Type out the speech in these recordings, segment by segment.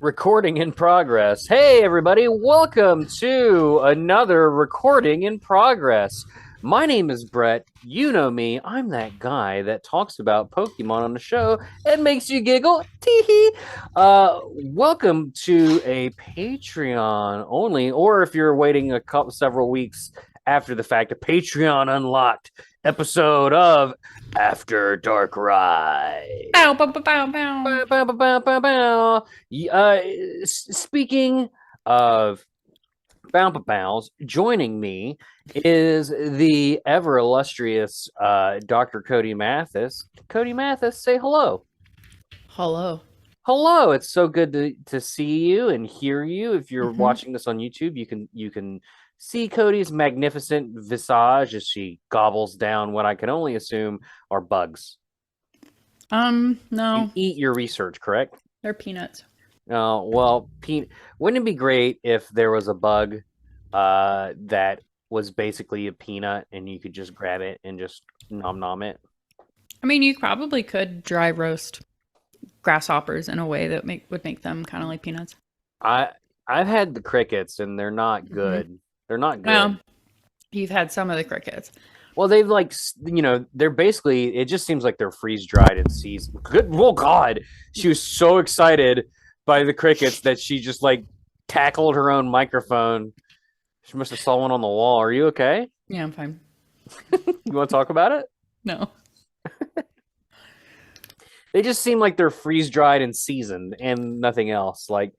Recording in progress. Hey, everybody, welcome to another recording in progress. My name is Brett. You know me. I'm that guy that talks about Pokemon on the show and makes you giggle. Tee-hee. Welcome to a Patreon only, or if you're waiting several weeks after the fact, a Patreon unlocked episode of After DARKRAI. Bow, bow, bow, bow, bow. Bow, bow, bow, bow, bow. Speaking of bows, joining me is the ever illustrious Dr. Codey Mathis. Codey Mathis, say hello. Hello. Hello. It's so good to see you and hear you. If you're watching this on YouTube, you can see Codey's magnificent visage as she gobbles down what I can only assume are bugs. No. You eat your research, correct? They're peanuts. Oh, well, wouldn't it be great if there was a bug that was basically a peanut and you could just grab it and just nom it? I mean, you probably could dry roast grasshoppers in a way that would make them kind of like peanuts. I've had the crickets and they're not good. They're not good. Well, you've had some of the crickets. Well, they've they're basically, it just seems like they're freeze dried and seasoned. Good, oh God, she was so excited by the crickets that she just tackled her own microphone. She must have saw one on the wall. Are you okay? Yeah, I'm fine. You want to talk about it? No. They just seem like they're freeze dried and seasoned and nothing else. Like,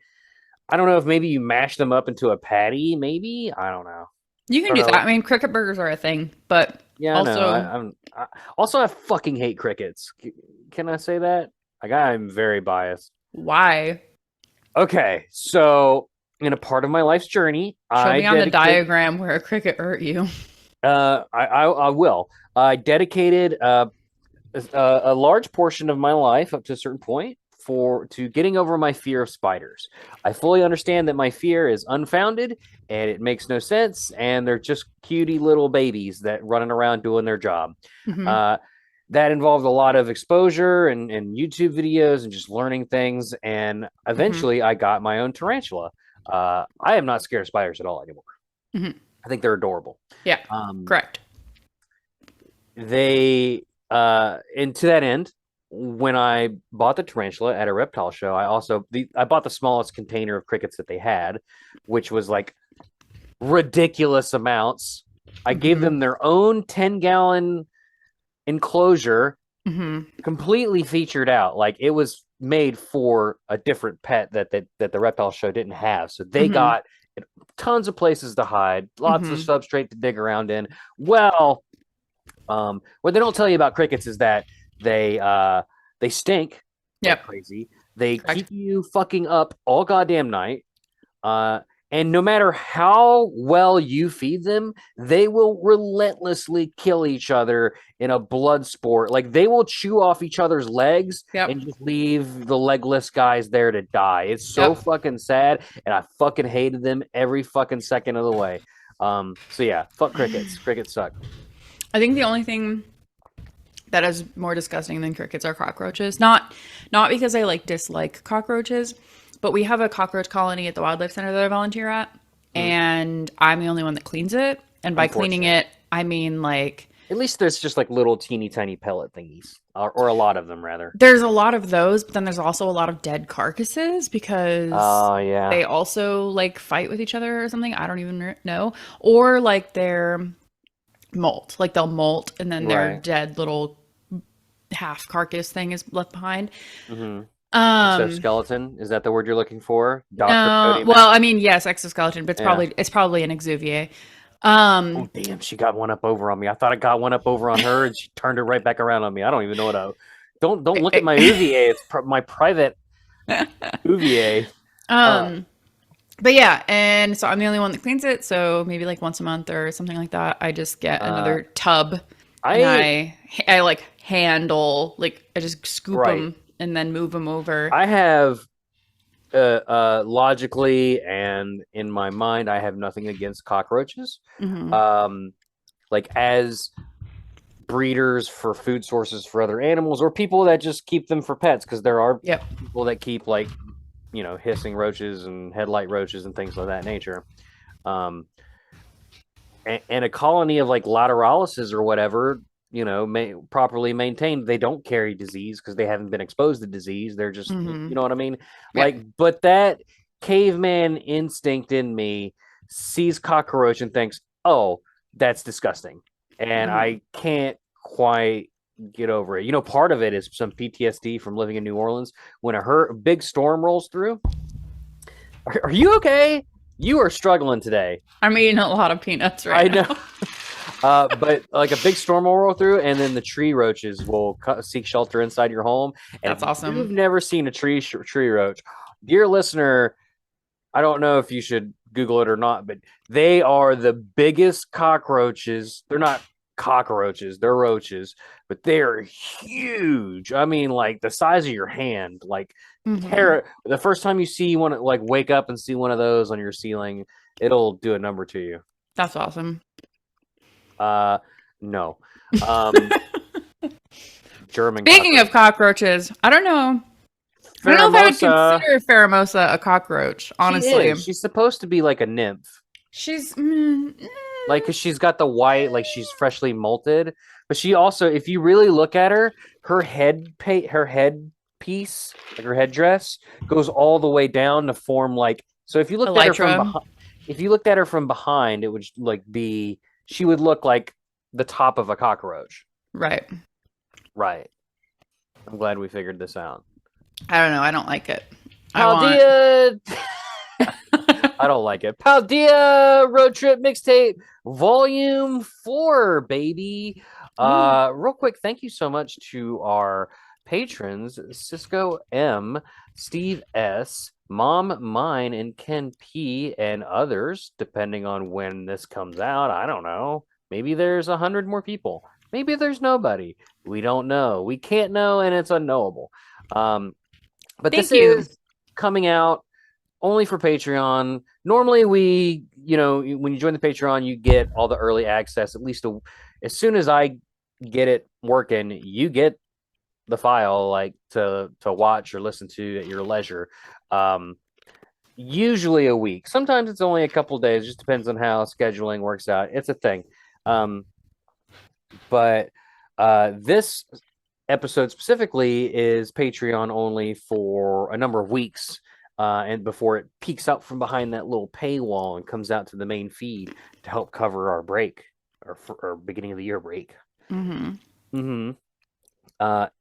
I don't know if maybe you mash them up into a patty. Maybe, I don't know. You can do that. I mean, cricket burgers are a thing, but yeah, also, I fucking hate crickets. Can I say that? I'm very biased. Why? Okay, so in a part of my life's journey, show me on the diagram where a cricket hurt you. I will. I dedicated a large portion of my life up to a certain point to getting over my fear of spiders. I fully understand that my fear is unfounded and it makes no sense, and they're just cutie little babies that running around doing their job. That involved a lot of exposure and YouTube videos and just learning things, and eventually I got my own tarantula. I am not scared of spiders at all anymore. I think they're adorable. Yeah, correct. And to that end, when I bought the tarantula at a reptile show, I bought the smallest container of crickets that they had, which was like ridiculous amounts. I gave them their own 10-gallon enclosure, completely featured out. Like, it was made for a different pet that the reptile show didn't have. So they got tons of places to hide, lots of substrate to dig around in. Well, what they don't tell you about crickets is that they stink. Yep. Crazy. They keep you fucking up all goddamn night. And no matter how well you feed them, they will relentlessly kill each other in a blood sport. Like, they will chew off each other's legs and just leave the legless guys there to die. It's so fucking sad, and I fucking hated them every fucking second of the way. So yeah, fuck crickets. Crickets suck. I think the only thing that is more disgusting than crickets are cockroaches. Not because I dislike cockroaches, but we have a cockroach colony at the wildlife center that I volunteer at, and I'm the only one that cleans it. And by cleaning it, I mean at least there's just little teeny tiny pellet thingies, or a lot of them rather. There's a lot of those, but then there's also a lot of dead carcasses because they also fight with each other or something. I don't even know. Or they're molt, they'll molt and then their dead little half carcass thing is left behind. Exoskeleton, is that the word you're looking for? Well, I mean, yes, exoskeleton, but it's probably an exuviae. Oh damn, she got one up over on me. I thought I got one up over on her and she turned her right back around on me. I don't even know what don't look at my uviae. It's my private uviae. But yeah, and so I'm the only one that cleans it, so maybe once a month or something like that, I just get another tub and I handle, I just scoop them and then move them over. I have logically and in my mind, I have nothing against cockroaches. As breeders for food sources for other animals, or people that just keep them for pets, because there are people that keep hissing roaches and headlight roaches and things of that nature. And a colony of like lateralises or whatever, properly maintained, they don't carry disease because they haven't been exposed to disease. They're just, you know what I mean? Yeah. Like, but that caveman instinct in me sees cockroach and thinks, oh, that's disgusting. And I can't quite get over it. Part of it is some PTSD from living in New Orleans. When a big storm rolls through, are you okay? You are struggling today. I'm eating a lot of peanuts right now. I know. But like a big storm will roll through, and then the tree roaches will seek shelter inside your home. And that's awesome. You've never seen a tree roach. Dear listener, I don't know if you should Google it or not, but they are the biggest cockroaches. They're not cockroaches, they're roaches, but they're huge. I mean, like the size of your hand. Like the first time you see one, like wake up and see one of those on your ceiling, it'll do a number to you. That's awesome. No. German. Speaking of cockroaches, I don't know if I would consider Pheromosa a cockroach, honestly. She's supposed to be like a nymph. She's like, cause she's got the white, like she's freshly molted, but she also, if you really look at her, her headpiece, like her headdress, goes all the way down to form like. So if you looked at her from behind, it would like she would look like the top of a cockroach. Right. I'm glad we figured this out. I don't know. I don't like it. Paldea. I don't like it. Paldea Roadtrip Mixtape Volume 4, baby. Real quick, thank you so much to our patrons, Cisco M, Steve S, Mom Mine, and Ken P, and others, depending on when this comes out. I don't know. Maybe there's 100 more people. Maybe there's nobody. We don't know. We can't know, and it's unknowable. But this is coming out only for Patreon. Normally, when you join the Patreon, you get all the early access. At least as soon as I get it working, you get the file like to watch or listen to at your leisure. Usually a week. Sometimes it's only a couple days. It just depends on how scheduling works out. It's a thing. But this episode specifically is Patreon only for a number of weeks. And before it peeks out from behind that little paywall and comes out to the main feed to help cover our break, or beginning of the year break. And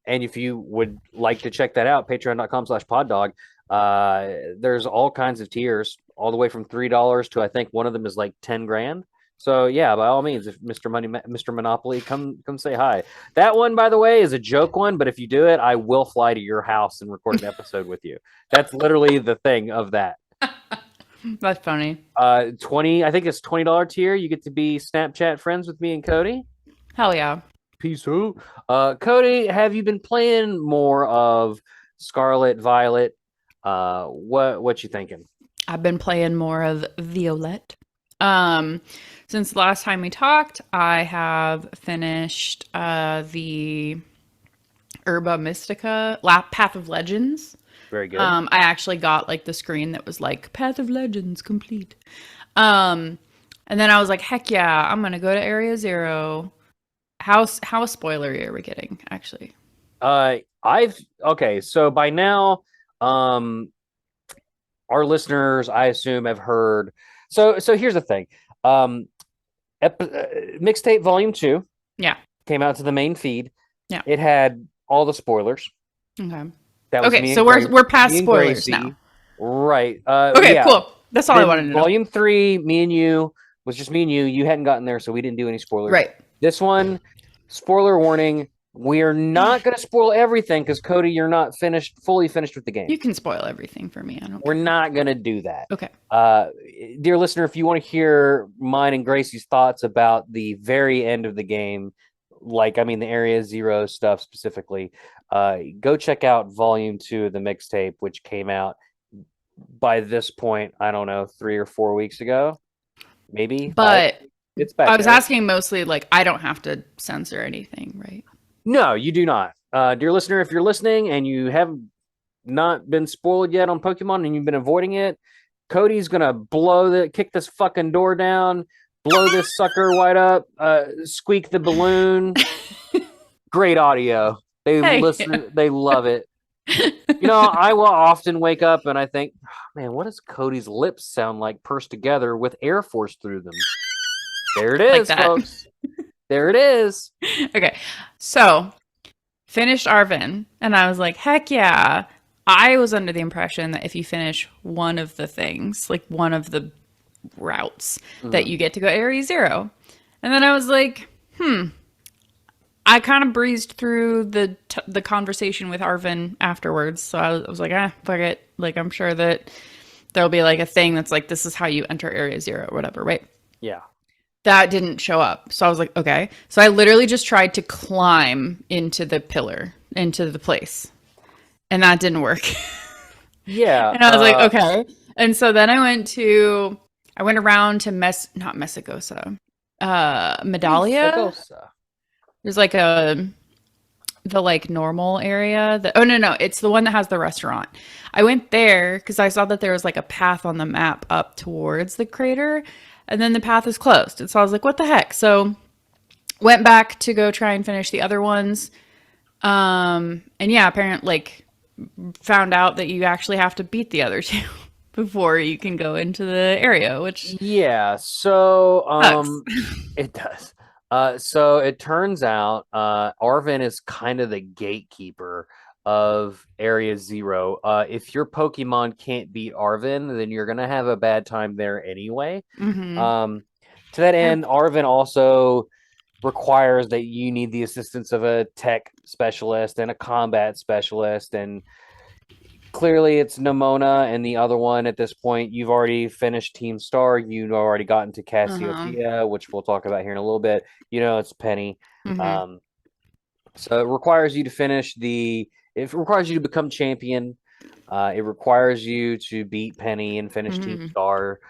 if you would like to check that out, patreon.com/poddog. There's all kinds of tiers, all the way from $3 to I think one of them is like 10 grand. So yeah, by all means, if Mr. Monopoly, come say hi. That one, by the way, is a joke one, but if you do it, I will fly to your house and record an episode with you. That's literally the thing of that. That's funny. I think it's $20 tier. You get to be Snapchat friends with me and Codey. Hell yeah. Peace out. Codey, have you been playing more of Scarlet Violet? What you thinking? I've been playing more of Violet. Since the last time we talked, I have finished the Herba Mystica Path of Legends. Very good. I actually got like the screen that was like Path of Legends complete. And then I was like, heck yeah, I'm gonna go to Area 0. How spoilery are we getting, actually? So by now, our listeners, I assume, have heard. So here's the thing. Mixtape Volume 2 came out to the main feed. Yeah. It had all the spoilers. Okay. That was so we're past spoilers now. Right. Okay, cool. That's all I wanted to know. Volume 3, was just me and you. You hadn't gotten there, so we didn't do any spoilers. Right. This one, spoiler warning. We are not going to spoil everything because Codey, you're not fully finished with the game. You can spoil everything for me. We're not going to do that. Okay. Dear listener, if you want to hear mine and Gracie's thoughts about the very end of the game, the Area 0 stuff specifically, go check out Volume 2 of the mixtape, which came out by this point, I don't know, 3 or 4 weeks ago, maybe. But it's back. I was asking mostly I don't have to censor anything, right? No, you do not. Dear listener, if you're listening and you haven't not been spoiled yet on Pokemon and you've been avoiding it, Codey's gonna kick this fucking door down, blow this sucker wide up, squeak the balloon. Great audio. They love it. I will often wake up and I think, oh, man, what does Codey's lips sound like pursed together with air force through them? There it is, like folks. There it is. Okay, so finished Arven, and I was like, heck yeah. I was under the impression that if you finish one of the things, like one of the routes, that you get to go Area 0. And then I was like, I kind of breezed through the conversation with Arven afterwards. So I was like, fuck it. Like, I'm sure that there'll be like a thing that's like, this is how you enter Area 0 or whatever, right? Yeah. That didn't show up. So I was like, okay. So I literally just tried to climb into the pillar, into the place. And that didn't work. Yeah. And I was like, okay. And so then I went around to not Messagosa, Medalia. Messagosa. There's like the like normal area no, it's the one that has the restaurant. I went there because I saw that there was like a path on the map up towards the crater. And then the path is closed. And so I was like, what the heck? So went back to go try and finish the other ones. And yeah, apparently like found out that you actually have to beat the other two before you can go into the area, which so it does. So it turns out Arven is kind of the gatekeeper of Area 0. If your Pokemon can't beat Arven, then you're gonna have a bad time there anyway. To that end, Arven also requires that you need the assistance of a tech specialist and a combat specialist, and clearly it's Nimona and the other one at this point. You've already finished Team Star. You've already gotten to Cassiopeia, which we'll talk about here in a little bit. It's Penny. So it requires you to finish it requires you to become champion. It requires you to beat Penny and finish Team Star,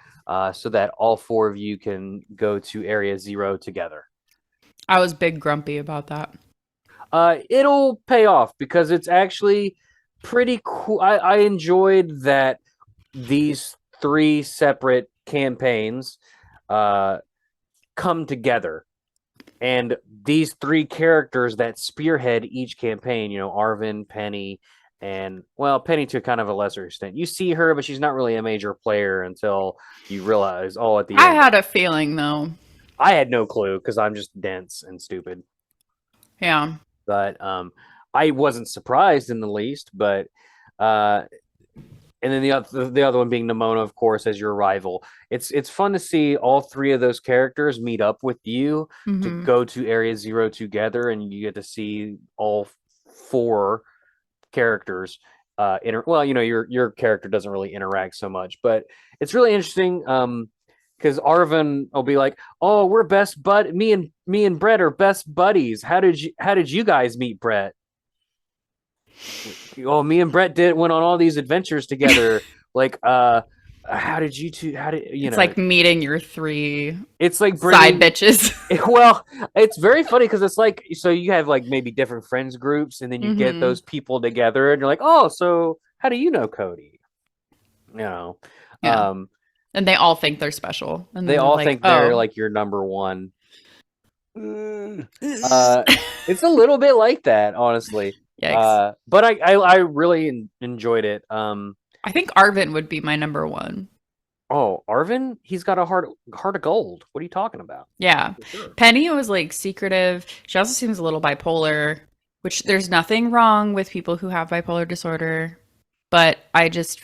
so that all four of you can go to Area 0 together. I was big grumpy about that. It'll pay off because it's actually pretty cool. I enjoyed that these 3 separate campaigns come together. And these 3 characters that spearhead each campaign, Arven, Penny, and, well, Penny to kind of a lesser extent. You see her, but she's not really a major player until you realize, at the end. I had a feeling, though. I had no clue because I'm just dense and stupid. Yeah. But I wasn't surprised in the least, but... and then the other one being Nimona, of course, as your rival. It's fun to see all 3 of those characters meet up with you to go to Area 0 together, and you get to see all 4 characters. Your character doesn't really interact so much, but it's really interesting because Arven will be like, "Oh, we're best bud. Me and Brett are best buddies. How did you guys meet, Brett?" Oh, me and Brett went on all these adventures together. Like, how did you two? It's like meeting your 3. It's like side bitches. Well, it's very funny because it's like, so you have like maybe different friends groups, and then you get those people together, and you're like, oh, so how do you know Codey? Yeah. And they all think they're special, and they all think they're like your number one. It's a little bit like that, honestly. But I really enjoyed it. I think Arven would be my number 1. Oh, Arven? He's got a heart of gold. What are you talking about? Yeah. Sure. Penny was like secretive. She also seems a little bipolar, which there's nothing wrong with people who have bipolar disorder. But I didn't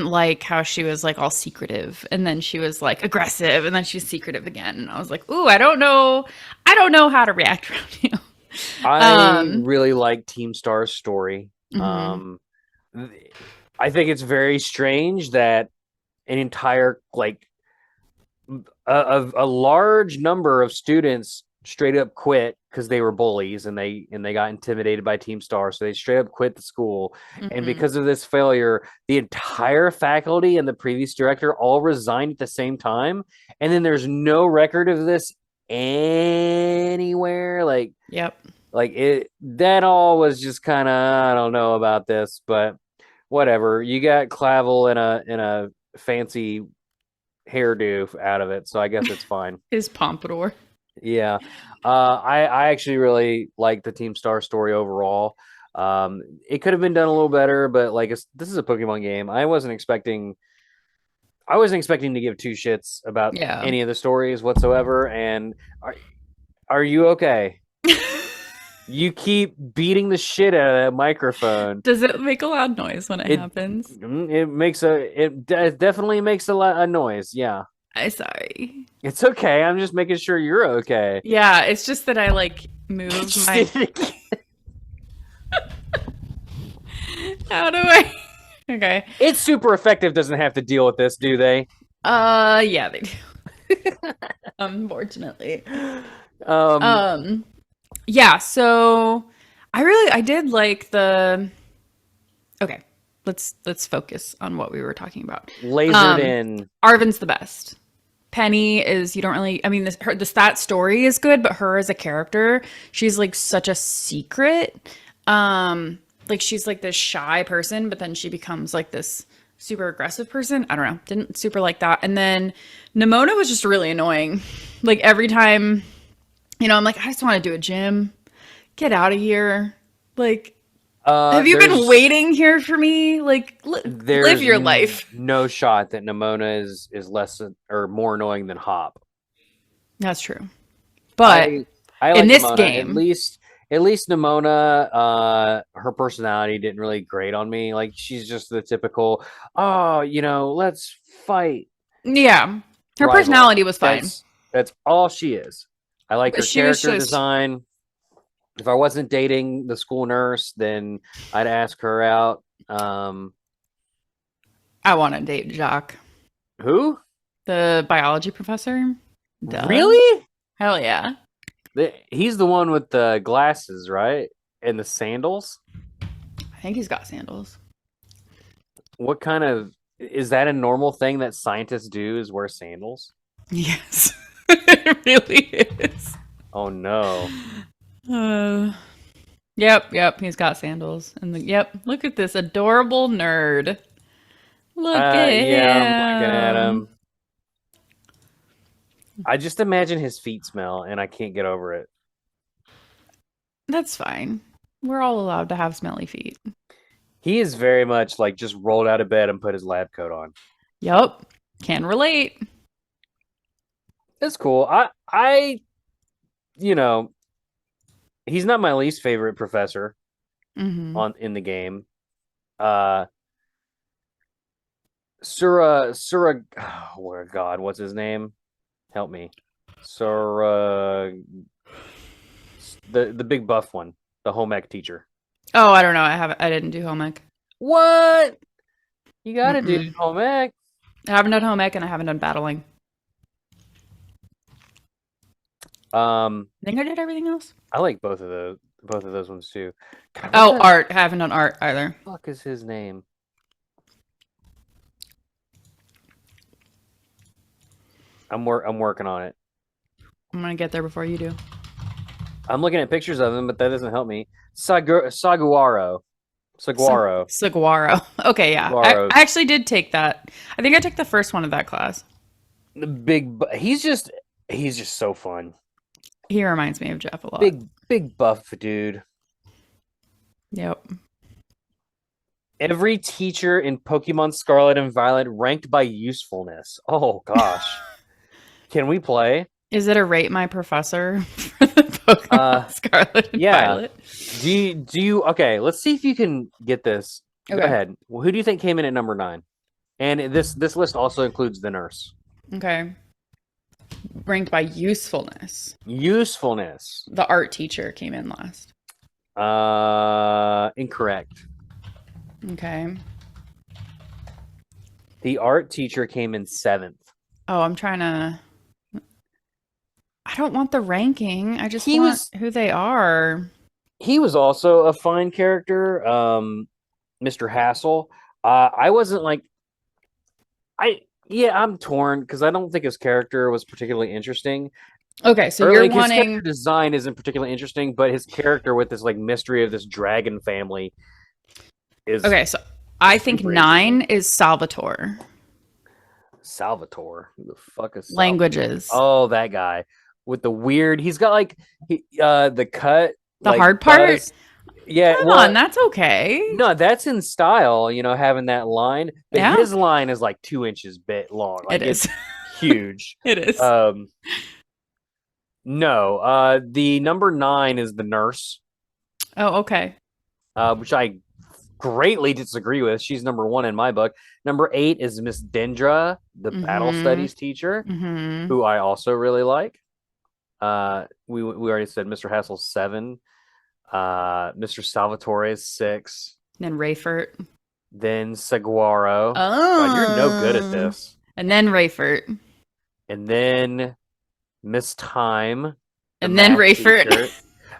like how she was like all secretive, and then she was like aggressive, and then she's secretive again. And I was like, ooh, I don't know how to react around you. I really like Team Star's story. I think it's very strange that an entire a large number of students straight up quit because they were bullies and they got intimidated by Team Star, so they straight up quit the school. And because of this failure, the entire faculty and the previous director all resigned at the same time, and then there's no record of this anywhere. Like that all was just kind of, I don't know about this, but whatever. You got Clavel in a fancy hairdo out of it, so I guess it's fine. His pompadour. Yeah. I actually really like the Team Star story overall. It could have been done a little better, but like this is a Pokemon game. I wasn't expecting to give two shits about Yeah. any of the stories whatsoever. And are you okay? You keep beating the shit out of that microphone. Does it make a loud noise when it happens? It definitely makes a noise. Yeah. I'm sorry. It's okay. I'm just making sure you're okay. Yeah, it's just that I like moved my. How do I? Okay. It's super effective. Doesn't have to deal with this, do they? Yeah, they do. Unfortunately. Yeah, so I did like the. Okay, let's focus on what we were talking about. Lasered in. Arven's the best. Penny is, you don't really, I mean, that story is good, but her as a character, she's like such a secret. Like she's like this shy person, but then she becomes like this super aggressive person. I don't know, didn't super like that. And then Nimona was just really annoying. Like every time, I'm like, I just want to do a gym. Get out of here. Like, have you been waiting here for me? Like, live your life. No shot that Nimona is less or more annoying than Hop. That's true. But I like in this Nimona. game, at least Nimona, her personality didn't really grate on me. Like she's just the typical, let's fight. Yeah, her rival. Personality was fine. That's all she is. I like her character design. If I wasn't dating the school nurse, then I'd ask her out. I want to date Jacques. Who? The biology professor. Duh. Really? Hell yeah. He's the one with the glasses, right? And the sandals? I think he's got sandals. What kind of... Is that a normal thing that scientists do, is wear sandals? Yes. It really is. Oh, no. Yep, he's got sandals. And look at this adorable nerd. Look at him. Yeah, I'm looking at him. I just imagine his feet smell, and I can't get over it. That's fine. We're all allowed to have smelly feet. He is very much like just rolled out of bed and put his lab coat on. Yep, can relate. That's cool. He's not my least favorite professor in the game. Sura. Oh God, what's his name? Help me. Sura. The big buff one, the home ec teacher. Oh, I don't know. I didn't do home ec. What? You gotta do home ec. I haven't done home ec and I haven't done battling. I think I did everything else. I like both of those ones too. God, art. I haven't done art either. What the fuck is his name? I'm working on it. I'm gonna get there before you do. I'm looking at pictures of him, but that doesn't help me. Saguaro. Okay, yeah. I actually did take that. I think I took the first one of that class. He's just so fun. He reminds me of Jeff a lot. Big buff dude. Yep. Every teacher in Pokemon Scarlet and Violet ranked by usefulness. Oh gosh. Can we play? Is it a rate my professor for the Pokemon Scarlet and Violet? Do you okay, let's see if you can get this. Okay. Go ahead. Well, who do you think came in at number 9? And this list also includes the nurse. Okay. Ranked by usefulness. Usefulness. The art teacher came in last. Incorrect. Okay. The art teacher came in 7th. Oh, I'm trying to... I don't want the ranking. I just want who they are. He was also a fine character, Mr. Hassel. I wasn't like... I'm torn because I don't think his character was particularly interesting. Okay, so His you're character wanting. design isn't particularly interesting, but his character with this like mystery of this dragon family is Okay, so I think super interesting. 9 is Salvatore. Salvatore. Who the fuck is Salvatore? Languages. Oh, that guy with the weird. He's got like the cut The like hard part? buzz. Yeah, Come on, well, that's okay. no, that's in style. Having that line, but Yeah, his line is like 2 inches bit long. it Like is. it's huge. It is. Um, no, the number 9 is the nurse, Oh, okay. which I greatly disagree with. She's number 1 in my book. Number 8 is Miss Dendra, the battle Mm-hmm. studies teacher, Mm-hmm. who I also really like. We already said Mr. Hassel's 7. Mr. Salvatore is 6. Then Rayford. Then Saguaro. God, you're no good at Oh. this. And then Rayford. And then Miss Time. And then Rayford.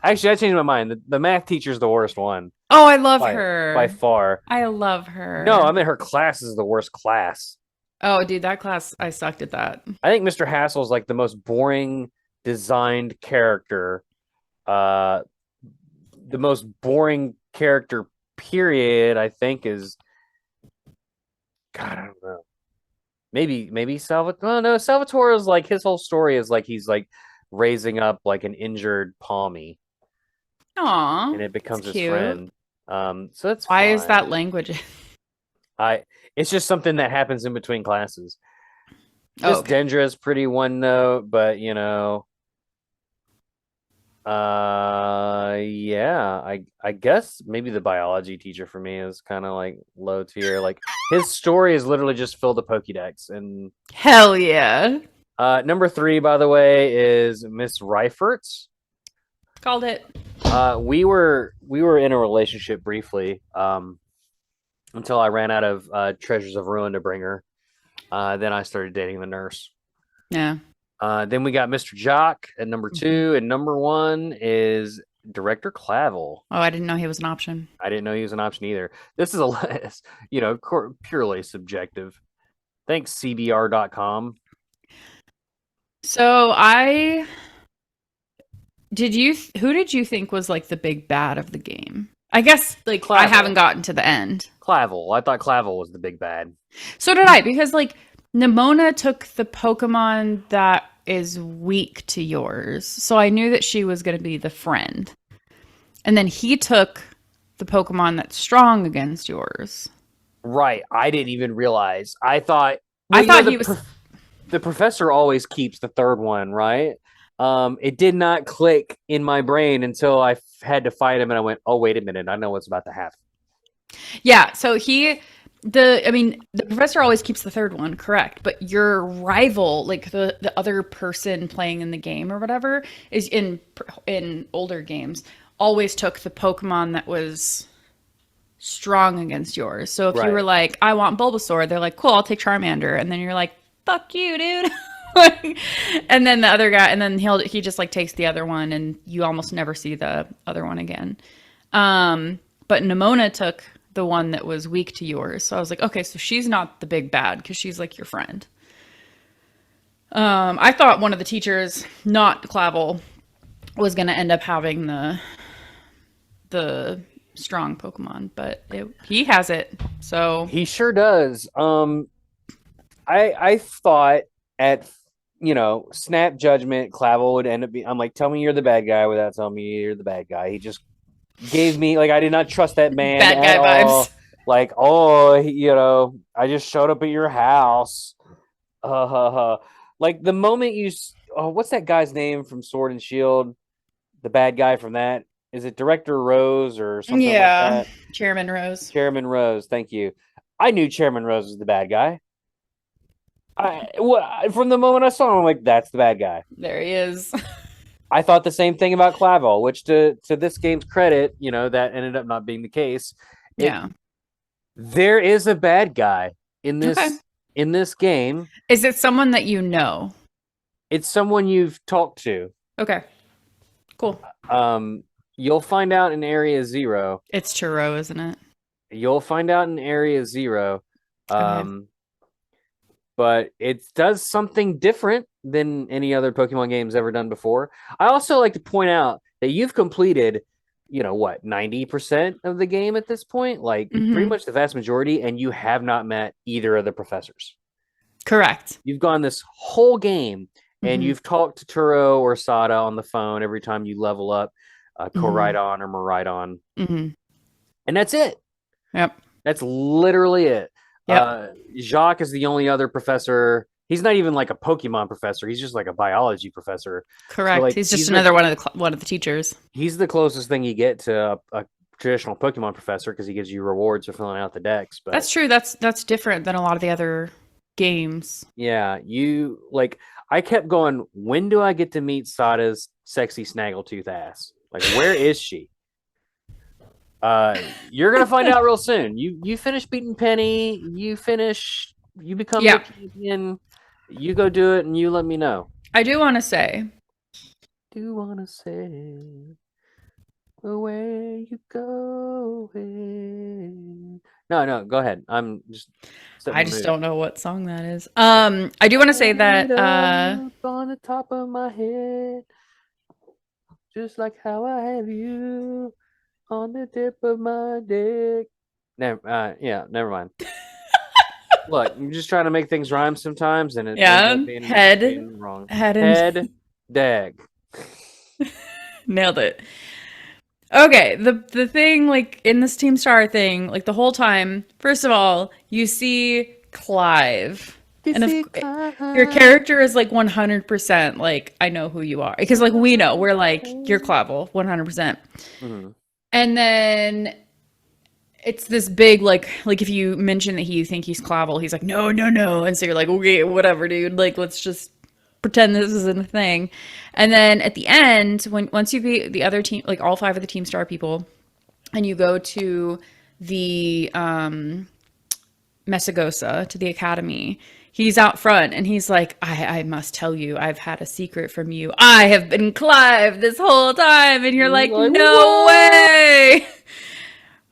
Actually, I changed my mind. The math teacher's the worst one. Oh, I love her. By far. I love her. No, I mean her class is the worst class. Oh, dude, that class, I sucked at that. I think Mr. Hassel's like the most boring designed character. The most boring character, period, I think is... God, I don't know. Maybe Salvatore. Oh, no, Salvatore is like his whole story is like he's like raising up like an injured Palmy. Aw, And it becomes his cute. friend. So that's why fine. is that language? It's just something that happens in between classes. This okay. Dendra is pretty one note, but yeah, I guess maybe the biology teacher for me is kind of like low tier. Like his story is literally just fill the Pokédex. And Hell yeah. Number 3, by the way, is Miss Reifertz. Called it. We were in a relationship briefly, until I ran out of Treasures of Ruin to bring her. Then I started dating the nurse. Yeah. Then we got Mr. Jock at number 2, and number 1 is Director Clavel. Oh, I didn't know he was an option. I didn't know he was an option either. This is purely subjective. Thanks, CBR.com. So who did you think was like the big bad of the game? I guess like Clavel. I haven't gotten to the end. Clavel. I thought Clavel was the big bad. So did I, because like Nimona took the Pokemon that is weak to yours. So I knew that she was going to be the friend. And then he took the Pokemon that's strong against yours. Right. I didn't even realize. I thought he was... the professor always keeps the third one, right? It did not click in my brain until I had to fight him and I went, oh, wait a minute. I know what's about to happen. Yeah. So the professor always keeps the third one, correct? But your rival, like the other person playing in the game or whatever, is in older games, always took the Pokemon that was strong against yours. So if you were like, I want Bulbasaur, they're like, cool, I'll take Charmander. And then you're like, fuck you, dude. And then the other guy, and then he just like takes the other one, and you almost never see the other one again. But Nimona took the one that was weak to yours. So I was like, okay, so she's not the big bad because she's like your friend. I thought one of the teachers, not Clavel, was going to end up having the strong Pokemon, but he has it. So he sure does. I thought at snap judgment, Clavel would end up being... I'm like, tell me you're the bad guy without telling me you're the bad guy. He just gave me like I did not trust that man. Bad guy vibes. Like, I just showed up at your house. Like the moment what's that guy's name from Sword and Shield? The bad guy from that. Is it Director Rose or something like that? Chairman Rose. Chairman Rose, thank you. I knew Chairman Rose was the bad guy. From the moment I saw him, I'm like, that's the bad guy. There he is. I thought the same thing about Clavel, which to this game's credit, that ended up not being the case. There is a bad guy in this game. Is it someone that you know? It's someone you've talked to. Okay. Cool. You'll find out in Area 0. It's Churro, isn't it? You'll find out in Area 0. Okay. But it does something different than any other Pokemon game's ever done before. I also like to point out that you've completed, 90% of the game at this point, like pretty much the vast majority, and you have not met either of the professors. Correct. You've gone this whole game and you've talked to Turo or Sada on the phone every time you level up Koraidon or Miraidon. And that's it. Yep. That's literally it. Yep. Jacques is the only other professor. He's not even like a Pokemon professor. He's just like a biology professor. Correct. So, like, he's just another one of the teachers. He's the closest thing you get to a traditional Pokemon professor because he gives you rewards for filling out the decks. But that's true. That's different than a lot of the other games. Yeah, I kept going, when do I get to meet Sada's sexy snaggletooth ass? Like, where is she? You're gonna find out real soon. You finish beating Penny, you become the champion, you go do it and you let me know. I do want to say where you go. No, go ahead. I just don't know what song that is. I do want to say that on the top of my head, just like how I have you on the tip of my dick. Never mind. Look, I'm just trying to make things rhyme sometimes, and it being wrong. Head, dag. Nailed it. Okay, the thing, like, in this Team Star thing, like, the whole time, first of all, you see Clive. Your character is, like, 100%, like, I know who you are. Because, like, we know. We're like, you're Clavel, 100%. And then it's this big, like if you mention that you think he's Clavel, he's like, no. And so you're like, okay, whatever, dude. Like, let's just pretend this isn't a thing. And then at the end, once you beat the other team, like all 5 of the Team Star people, and you go to the Messagosa, to the academy, he's out front and he's like, I must tell you, I've had a secret from you. I have been Clive this whole time. And you're like, no way.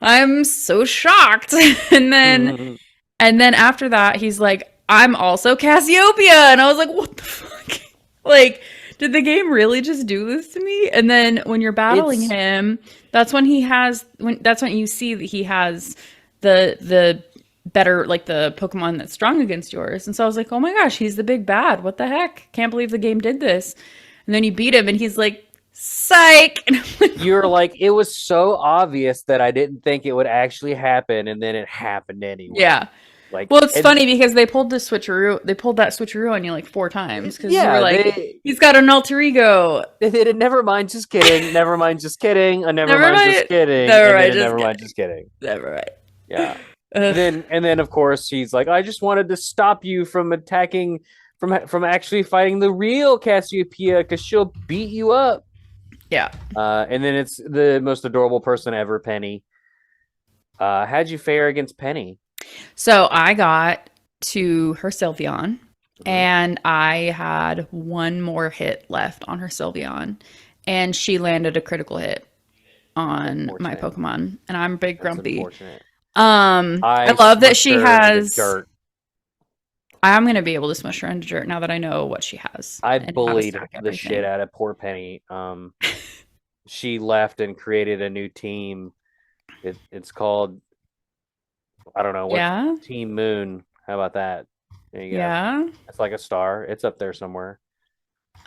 I'm so shocked. And then after that, he's like, I'm also Cassiopeia. And I was like, what the fuck? Like, did the game really just do this to me? And then when you're battling him, that's when you see that he has the better, like, the Pokemon that's strong against yours. And so I was like, oh my gosh, he's the big bad. What the heck? Can't believe the game did this. And then you beat him and he's like, psych. And I'm like, you're like, it was so obvious that I didn't think it would actually happen, and then it happened anyway. Yeah. Like, well, it's funny because they pulled that switcheroo on you like 4 times because you were like, he's got an alter ego. They did never mind, just kidding. Never mind, just kidding. Never mind, just kidding. Never mind, just kidding. Never mind. Yeah. And then of course he's like, I just wanted to stop you from attacking, from actually fighting the real Cassiopeia because she'll beat you up. Yeah. And then it's the most adorable person ever, Penny. How'd you fare against Penny? So I got to her Sylveon, and I had 1 more hit left on her Sylveon, and she landed a critical hit on my Pokemon, and I'm big grumpy. I love that she has dirt. I'm gonna be able to smush her into dirt now that I know what she has. I bullied the shit out of poor Penny. She left and created a new team. It's called, I don't know what, Team Moon. How about that? There you go. Yeah, it's like a star. It's up there somewhere.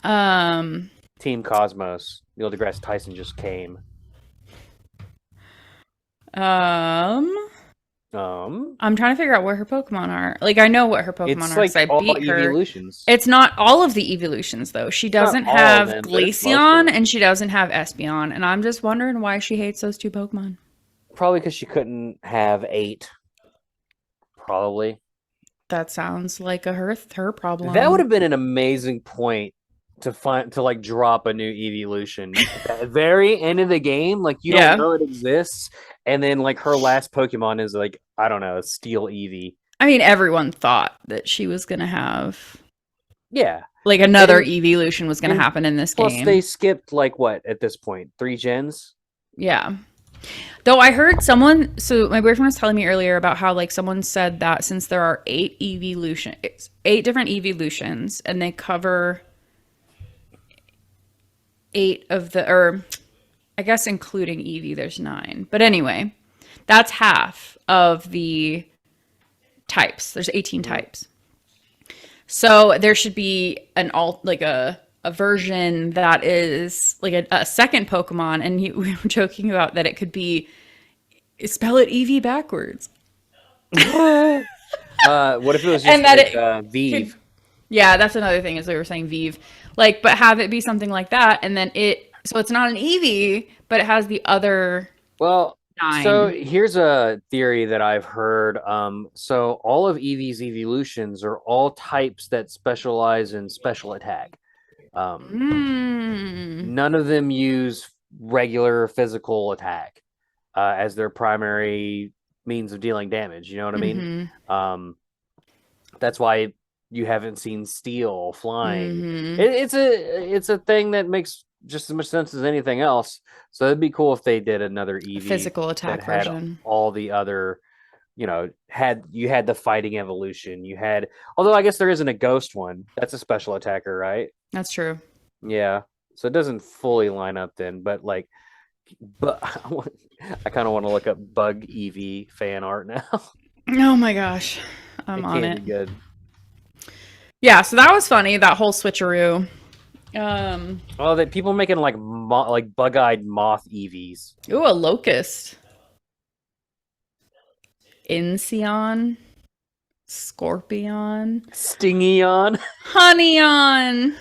Team Cosmos. Neil deGrasse Tyson just came. I'm trying to figure out where her Pokemon are. Like, I know what her Pokemon are. It's like I beat her. Evolutions. It's not all of the evolutions, though. She doesn't have Glaceon and she doesn't have Espeon, and I'm just wondering why she hates those 2 Pokemon. Probably because she couldn't have 8. Probably. That sounds like her problem. That would have been an amazing point to drop a new evolution at the very end of the game. Like, you don't know it exists, and then like her last Pokemon is like, I don't know, a Steel Eevee. I mean, everyone thought that she was gonna have like another evolution was gonna happen in this game. Plus they skipped like what at this point, 3 gens. Yeah. Though I heard someone, so my boyfriend was telling me earlier about how like someone said that since there are 8 different evolutions, and they cover 8 of the, or I guess including Eevee, there's 9. But anyway, that's half of the types. There's 18 types. So there should be a version that is like a second Pokemon, and we were joking about that it could be spell it Eevee backwards. What if it was just Vive? Yeah, that's another thing, is we were saying Vive. Like, but have it be something like that, and then so it's not an Eevee, but it has the other. Well, 9. So here's a theory that I've heard. So all of Eevee's evolutions are all types that specialize in special attack. None of them use regular physical attack as their primary means of dealing damage. You know what I mean? That's why you haven't seen Steel flying. It's a thing that makes just as much sense as anything else. So it'd be cool if they did another Eevee physical attack version. All the other, had the fighting evolution. Although I guess there isn't a ghost one. That's a special attacker, right? That's true. Yeah. So it doesn't fully line up then, but I kind of want to look up Bug Eevee fan art now. Oh my gosh, I'm on it. Be good. Yeah, so that was funny. That whole switcheroo. That people making like bug-eyed moth Eevees. Ooh, a locust. Inseon. Scorpion. Stingeon. Honeyton.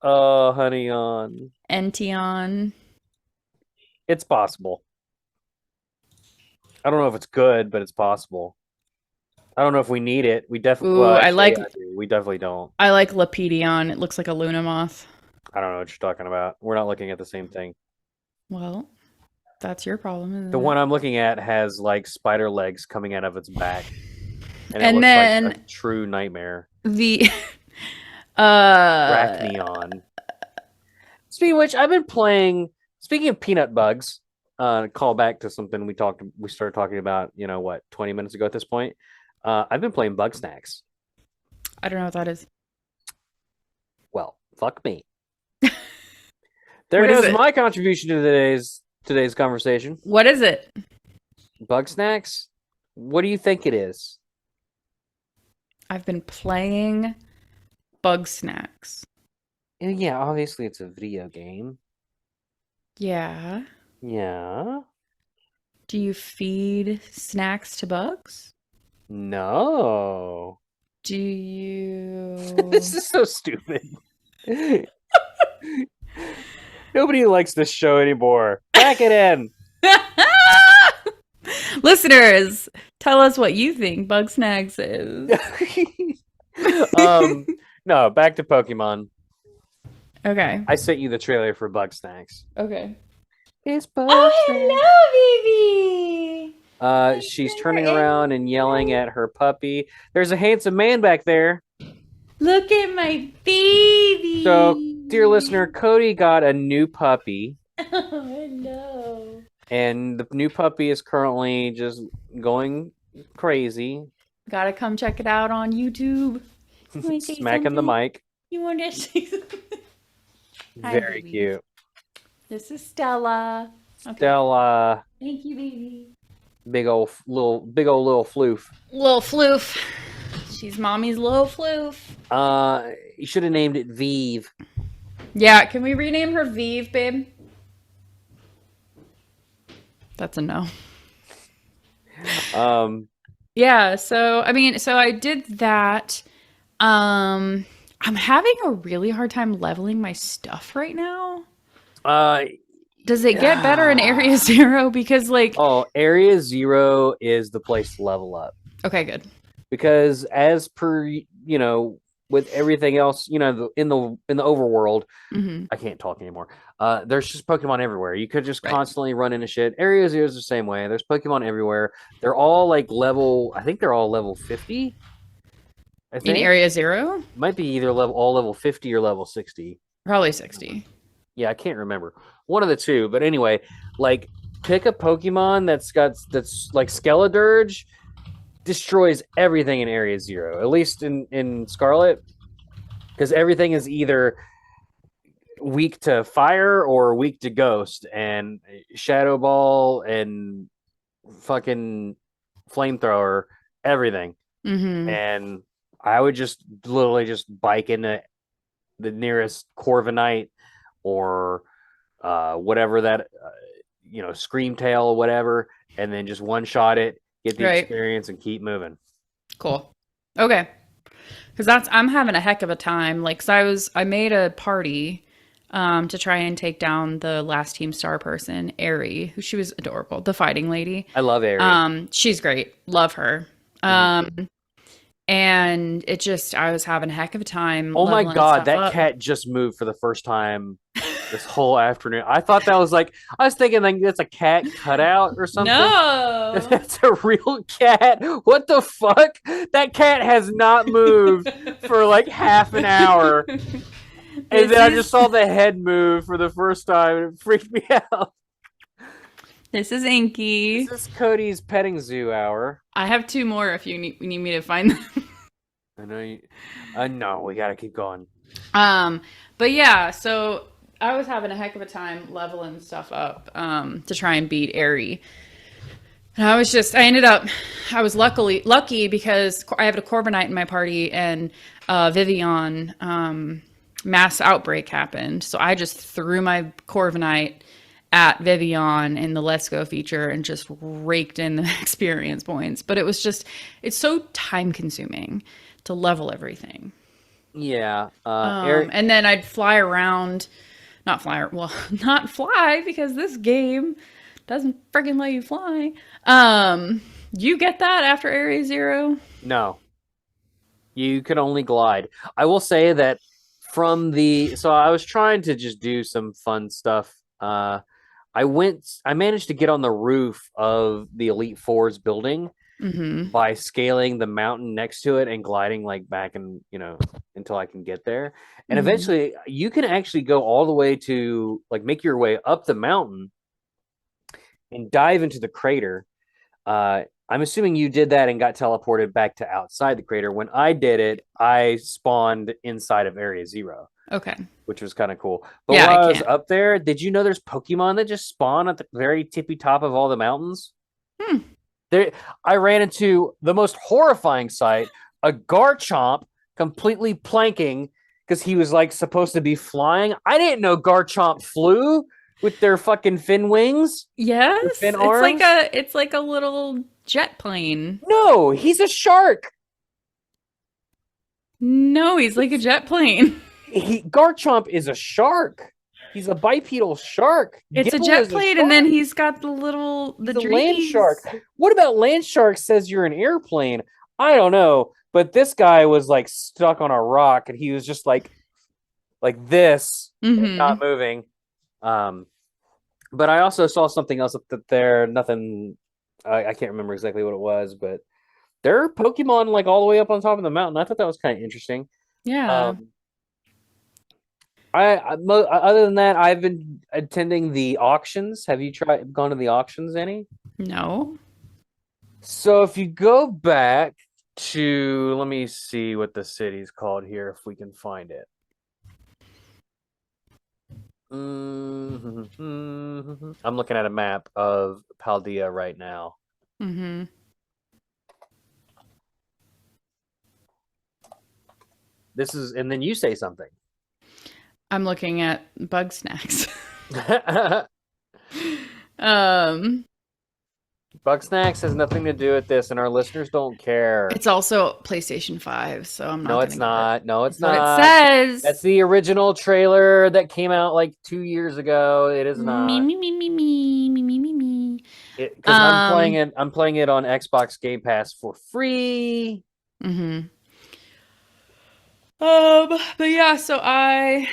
Oh, Honeyton. Ention. It's possible. I don't know if it's good, but it's possible. I don't know if we need it. We definitely. We definitely don't. I like Lepidyon. It looks like a Lunamoth. I don't know what you're talking about. We're not looking at the same thing. Well, that's your problem, isn't it? The one I'm looking at has like spider legs coming out of its back, and it looks then like a true nightmare. The Brachneon. Speaking of which, I've been playing. Speaking of peanut bugs, call back to something we started talking about. 20 minutes ago at this point. I've been playing Bugsnax. I don't know what that is. Well, fuck me. There goes my contribution to today's conversation. What is it? Bugsnax? What do you think it is? I've been playing Bugsnax. Yeah, obviously it's a video game. Yeah. Yeah. Do you feed snacks to bugs? No. Do you... This is so stupid. Nobody likes this show anymore. Back it in. Listeners, tell us what you think Bugsnax is. No, back to Pokemon. Okay. I sent you the trailer for Bugsnax. Okay. It's Bugsnax. Oh, hello, baby. She's turning around and yelling at her puppy. There's a handsome man back there. Look at my baby. So, dear listener, Codey got a new puppy. Oh, no. And the new puppy is currently just going crazy. Gotta come check it out on YouTube. Smacking the mic. You want to say something? Very cute. This is Stella. Stella. Thank you, baby. Big old little floof. Little floof. She's mommy's little floof. You should have named it Vive. Yeah, can we rename her Vive, babe? That's a no. Yeah, so I did that. I'm having a really hard time leveling my stuff right now. Does it get better in Area 0? Because Area 0 is the place to level up. Okay, good. Because as per with everything else, in the overworld, I can't talk anymore. There's just Pokemon everywhere. You could just constantly run into shit. Area 0 is the same way. There's Pokemon everywhere. They're all I think they're all level 50. In Area 0? Might be either level 50 or level 60. Probably 60. Yeah, I can't remember. One of the two. But anyway, pick a Pokemon that's like Skeledirge, destroys everything in Area Zero, at least in Scarlet, because everything is either weak to fire or weak to ghost, and Shadow Ball and fucking Flamethrower, everything. And I would just literally just bike into the nearest Corviknight or whatever that Screamtail or whatever, and then just one shot it, get the experience, and keep moving. Cool. Okay. Because I'm having a heck of a time. Like, so I made a party to try and take down the last Team Star person, Aerie, who she was adorable, the fighting lady. I love Aerie. She's great. Love her. And I was having a heck of a time. Oh my god, that cat just moved for the first time this whole afternoon. I thought that was like, I was thinking like that's a cat cutout or something. No, that's a real cat. What the fuck? That cat has not moved for like half an hour. And then I just saw the head move for the first time and it freaked me out. This is Inky. This is Codey's petting zoo hour. I have 2 more if you need me to find them. I know you. No, we gotta keep going. But yeah, so I was having a heck of a time leveling stuff up to try and beat Aerie. And I was lucky because I have a Corviknight in my party, and Vivillon mass outbreak happened. So I just threw my Corviknight at Vivillon in the Let's Go feature and just raked in the experience points. But it's so time consuming to level everything. Yeah. And then I'd fly around, not fly because this game doesn't freaking let you fly. You get that after Area Zero? No. You could only glide. I will say that so I was trying to just do some fun stuff. I managed to get on the roof of the Elite Four's building by scaling the mountain next to it and gliding like back and until I can get there. And eventually you can actually go all the way to like make your way up the mountain and dive into the crater. I'm assuming you did that and got teleported back to outside the crater. When I did it, I spawned inside of Area Zero. Okay. Which was kind of cool. But while I was up there, did you know there's Pokemon that just spawn at the very tippy top of all the mountains? I ran into the most horrifying sight, a Garchomp completely planking because he was like supposed to be flying. I didn't know Garchomp flew with their fucking fin wings. Yes. Fin arms. It's like a little jet plane. No, he's a shark. No, he's like a jet plane. Garchomp is a shark. He's a bipedal shark. It's a jet plane, and then he's got the land shark. What about land shark says you're an airplane? I don't know, but this guy was like stuck on a rock, and he was just like this, and not moving. But I also saw something else up there. Nothing. I can't remember exactly what it was, but there are Pokemon like all the way up on top of the mountain. I thought that was kind of interesting. Yeah. Other than that, I've been attending the auctions. Have you gone to the auctions any? No. So if you go back to, let me see what the city's called here, if we can find it. I'm looking at a map of Paldea right now. This is, and then you say something. I'm looking at Bugsnax. Bugsnax has nothing to do with this, and our listeners don't care. It's also PlayStation 5, so I'm not. No, it's not. No, it's not. What it says. That's the original trailer that came out like 2 years ago. It is not. Me. Because I'm playing it on Xbox Game Pass for free. But yeah, so I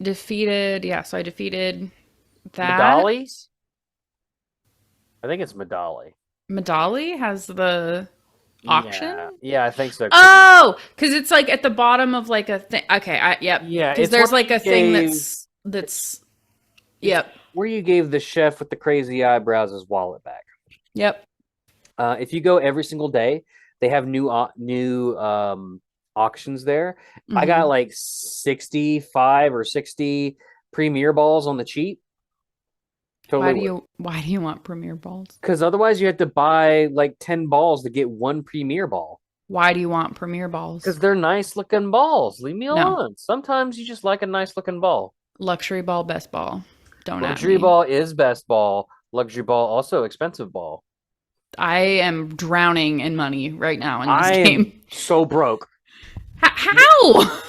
defeated that. Medali? I think it's Medali. Medali has the auction? Yeah, I think so. Oh, because it's like at the bottom of like a thing. Okay, yep. Yeah, because there's like a thing that's Yep. Where you gave the chef with the crazy eyebrows his wallet back. Yep. If you go every single day, they have new auctions there. Mm-hmm. I got like 65 or 60 premier balls on the cheap. Totally why do you want premier balls? Because otherwise you have to buy like 10 balls to get one premier ball. Why do you want premier balls? Because they're nice looking balls. Leave me alone. Sometimes you just like a nice looking ball. Luxury ball, best ball. Don't Luxury ball is best ball. Luxury ball also expensive ball. I am drowning in money right now in this game. Am so broke. How?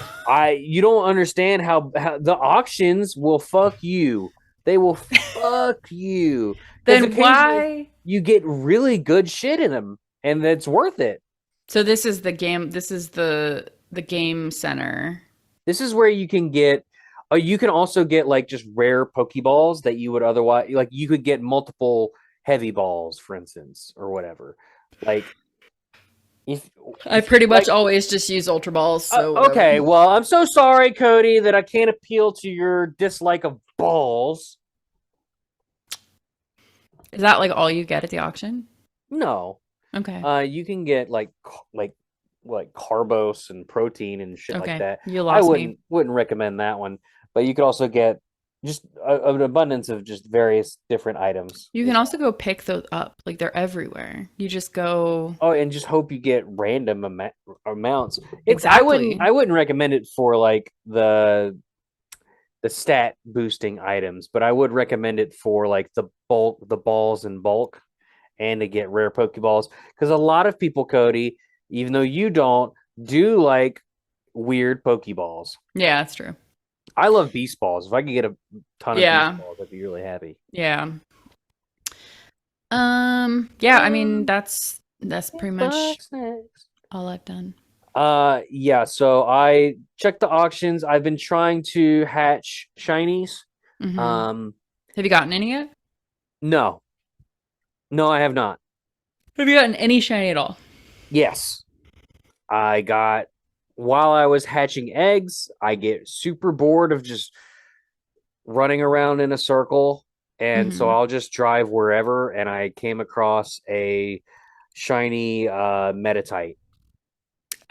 You don't understand how the auctions will fuck you. They will fuck you. Then why? You get really good shit in them, and it's worth it. So this is the game. This is the game center. This is where you can get. You can also get like just rare Pokeballs that you would otherwise like. You could get multiple heavy balls, for instance, or whatever. Like, if I pretty much always just use Ultra Balls. So okay, well, I'm so sorry, Cody, that I can't appeal to your dislike of balls. Is that like all you get at the auction? No. Okay. You can get like carbos and protein and shit like that. You lost me. Wouldn't recommend that one, but you could also get just an abundance of just various different items. You can also go pick those up. Like they're everywhere. You just go. Oh, and just hope you get random amounts. Exactly. I wouldn't recommend it for like the stat boosting items, but I would recommend it for like the balls in bulk, and to get rare Pokeballs, because a lot of people, Cody, even though you don't, do like weird Pokeballs. Yeah, that's true. I love Beast Balls. If I could get a ton of Beast Balls, I'd be really happy. Yeah. Yeah, I mean that's pretty much all I've done. Yeah, so I checked the auctions. I've been trying to hatch shinies. Mm-hmm. Have you gotten any yet? No, I have not. Have you gotten any shiny at all? Yes. I got, while I was hatching eggs, I get super bored of just running around in a circle. And so I'll just drive wherever. And I came across a shiny Metatite.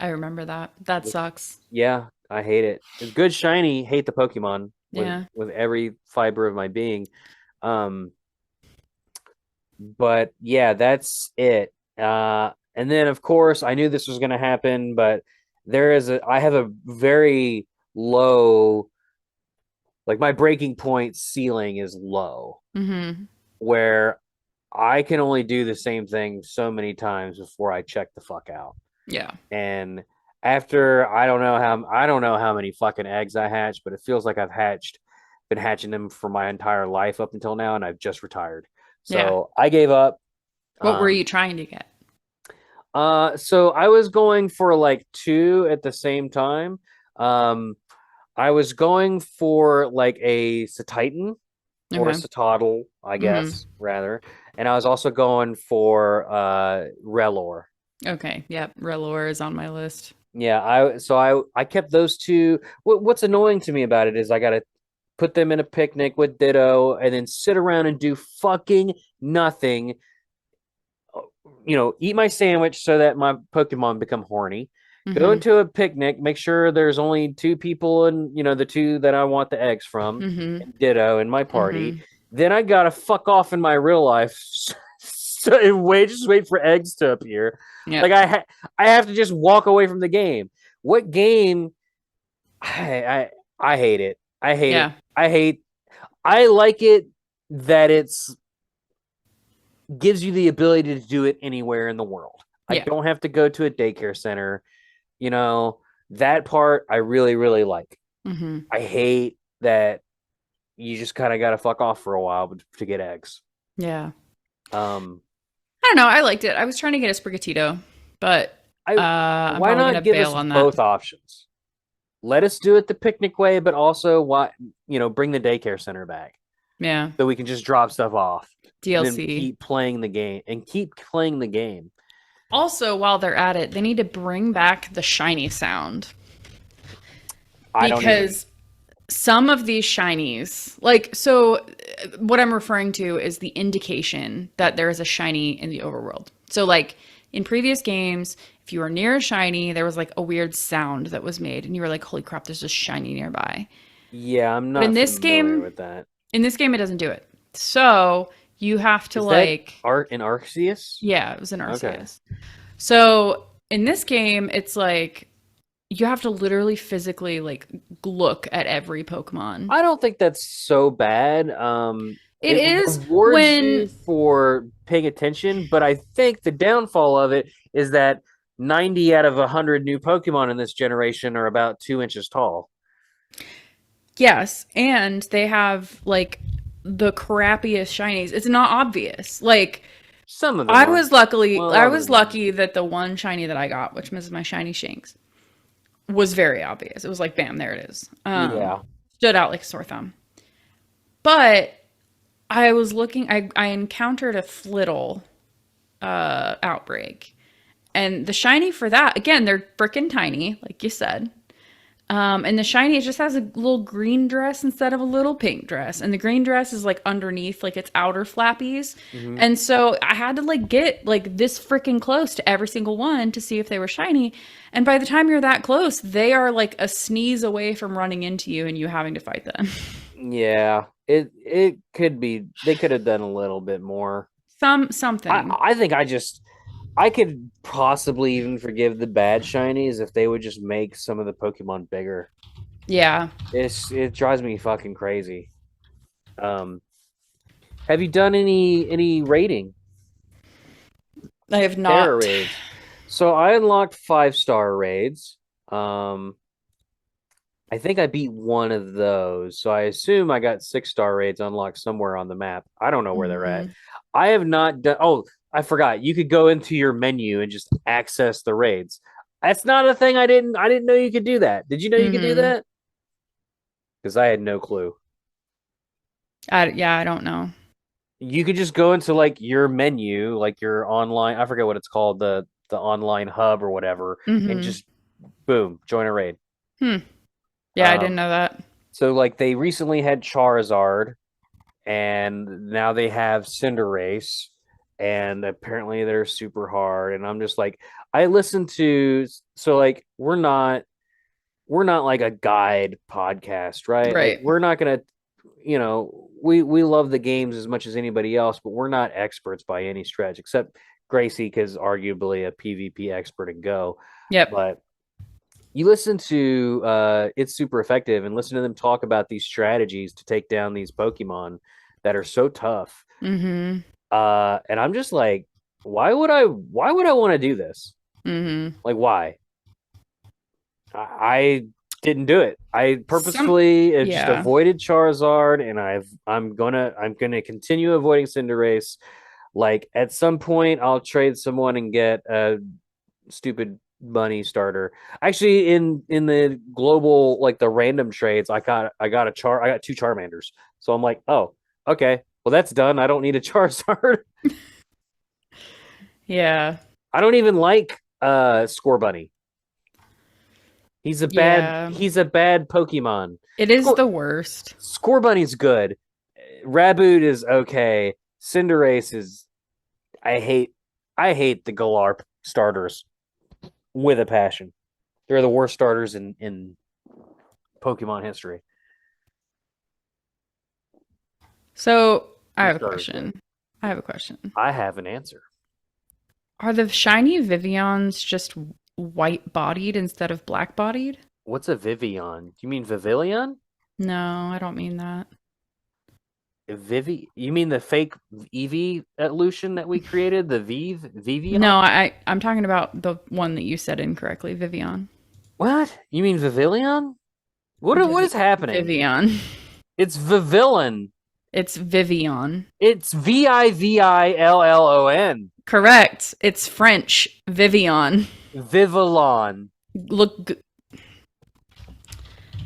I remember that. That sucks. Yeah, I hate it. It's good shiny, hate the Pokemon with every fiber of my being. But yeah, that's it. And then of course I knew this was going to happen, but I have a very low, like my breaking point ceiling is low, where I can only do the same thing so many times before I check the fuck out. Yeah. And after I don't know how many fucking eggs I hatched, but it feels like been hatching them for my entire life up until now, and I've just retired. So I gave up. What were you trying to get? So I was going for like 2 at the same time. I was going for like a Cetitan or a Cetotl, I guess, rather. And I was also going for Relor. Okay. Yep. Relor is on my list. Yeah. I kept those 2. What's annoying to me about it is I got to put them in a picnic with Ditto and then sit around and do fucking nothing. Eat my sandwich so that my Pokemon become horny. Go into a picnic, make sure there's only 2 people and, the 2 that I want the eggs from, and Ditto in my party. Then I gotta fuck off in my real life. So wait for eggs to appear. Yep. Like I have to just walk away from the game. What game? I hate it. I hate it. I like it that it's gives you the ability to do it anywhere in the world. I don't have to go to a daycare center. That part I really, really like. I hate that you just kind of got to fuck off for a while to get eggs. Yeah. I don't know. I liked it. I was trying to get a Sprigatito, but I'm why not give us both options? Let us do it the picnic way, but also bring the daycare center back. Yeah. So we can just drop stuff off. DLC. Keep playing the game. Also, while they're at it, they need to bring back the shiny sound. Because some of these shinies, like, so what I'm referring to is the indication that there is a shiny in the overworld. So like in previous games, if you were near a shiny, there was like a weird sound that was made and you were like, holy crap, there's a shiny nearby. Yeah, I'm But not familiar with that. in this game, it doesn't do it. So you have to Is that like art in Arceus? yeah, it was in Arceus. Okay. So in this game, it's like you have to literally physically like look at every Pokemon. I don't think that's so bad. It is rewards when you for paying attention, but I think the downfall of it is that 90 out of 100 new Pokemon in this generation are about 2 inches tall. yes, and they have like the crappiest shinies. It's not obvious. Like some of them. I was lucky that the one shiny that I got, which was my shiny Shinx, was very obvious. It was like, bam, there it is. Yeah. Stood out like a sore thumb. But I was looking, I encountered a Flittle outbreak. And the shiny for that, again, they're freaking tiny, like you said. And the shiny, it just has a little green dress instead of a little pink dress. And the green dress is like underneath, like its outer flappies. Mm-hmm. And so I had to like get like this freaking close to every single one to see if they were shiny. And by the time you're that close, they are like a sneeze away from running into you and you having to fight them. Yeah, it could be, they could have done a little bit more. Something. I think I could possibly even forgive the bad shinies if they would just make some of the Pokemon bigger. Yeah. It drives me fucking crazy. Have you done any raiding? I have not. Raids. So I unlocked 5-star raids. I think I beat one of those. So I assume I got 6-star raids unlocked somewhere on the map. I don't know where they're at. I have not done. Oh, I forgot. You could go into your menu and just access the raids. That's not a thing. I didn't know you could do that. Did you know you could do that? Because I had no clue. I don't know. You could just go into like your menu, like your online. I forget what it's called, the online hub or whatever, and just boom, join a raid. Yeah, I didn't know that. So like they recently had Charizard, and now they have Cinderace, and apparently they're super hard. And I'm just like, I listen to, so like we're not like a guide podcast, right? Like, we're not gonna, we love the games as much as anybody else, but we're not experts by any stretch, except Gracie, because arguably a PvP expert and Go. Yep. But you listen to It's Super Effective and listen to them talk about these strategies to take down these Pokemon that are so tough. And I'm just like, why would I want to do this? Like, why? I didn't do it. I purposefully just avoided Charizard, and I'm gonna continue avoiding Cinderace. Like, at some point, I'll trade someone and get a stupid bunny starter. Actually, in the global, like the random trades, I got 2 Charmanders. So I'm like, oh, okay, well that's done. I don't need a Charizard. Yeah. I don't even like Scorbunny. He's a bad Pokemon. It is the worst. Scorbunny's good. Raboot is okay. Cinderace is, I hate the Galar starters with a passion. They're the worst starters in Pokemon history. So I have a question. I have an answer. Are the shiny Vivians just white-bodied instead of black-bodied? What's a Vivian? Do you mean Vivillon? No, I don't mean that. You mean the fake evolution that we created? The Vivian? No, I'm talking about the one that you said incorrectly, Vivian. What? You mean Vivillon? What is happening? Vivian. It's Vivillon. It's Vivian. It's Vivillon. Correct. It's French. Vivian. Vivillon. Look.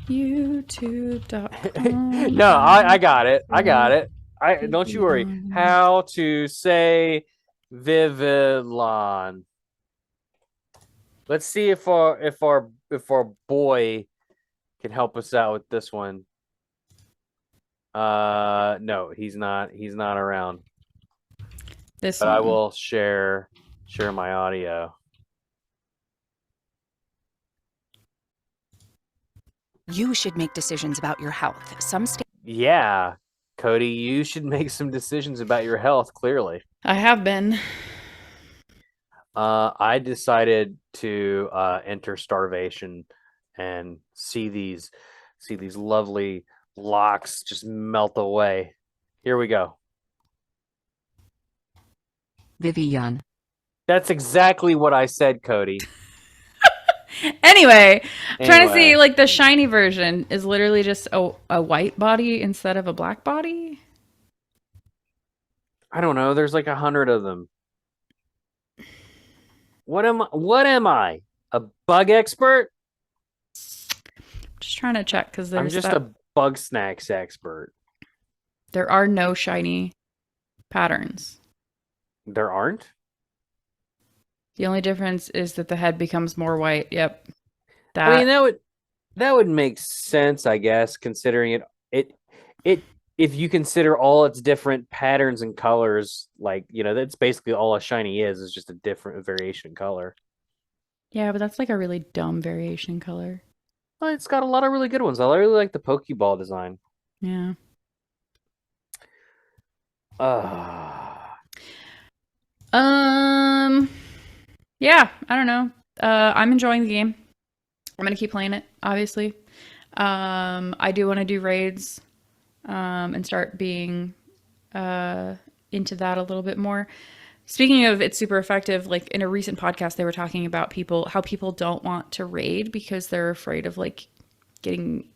YouTube.com. No, I got it. Don't you worry. How to say Vivillon. Let's see if our boy can help us out with this one. No, he's not. He's not around. This But I one. will share my audio. You should make decisions about your health. Yeah, Cody, you should make some decisions about your health, clearly. I have been. I decided to enter starvation and see these lovely locks just melt away. Here we go. Vivian. That's exactly what I said, Cody. Anyway, I'm trying to see, like, the shiny version is literally just a white body instead of a black body. I don't know. There's like 100 of them. What am I? A bug expert? Just trying to check because there's I'm just a Bugsnax expert. There are no shiny patterns. There aren't? The only difference is that the head becomes more white. Yep. I mean, that would make sense, I guess, considering it if you consider all its different patterns and colors, like, that's basically all a shiny is just a different variation color. Yeah, but that's like a really dumb variation color. Well, it's got a lot of really good ones. I really like the Pokeball design. Yeah. Yeah, I don't know. I'm enjoying the game. I'm gonna keep playing it, obviously. I do want to do raids, and start being into that a little bit more. Speaking of, it's super effective. Like in a recent podcast, they were talking about how people don't want to raid because they're afraid of like getting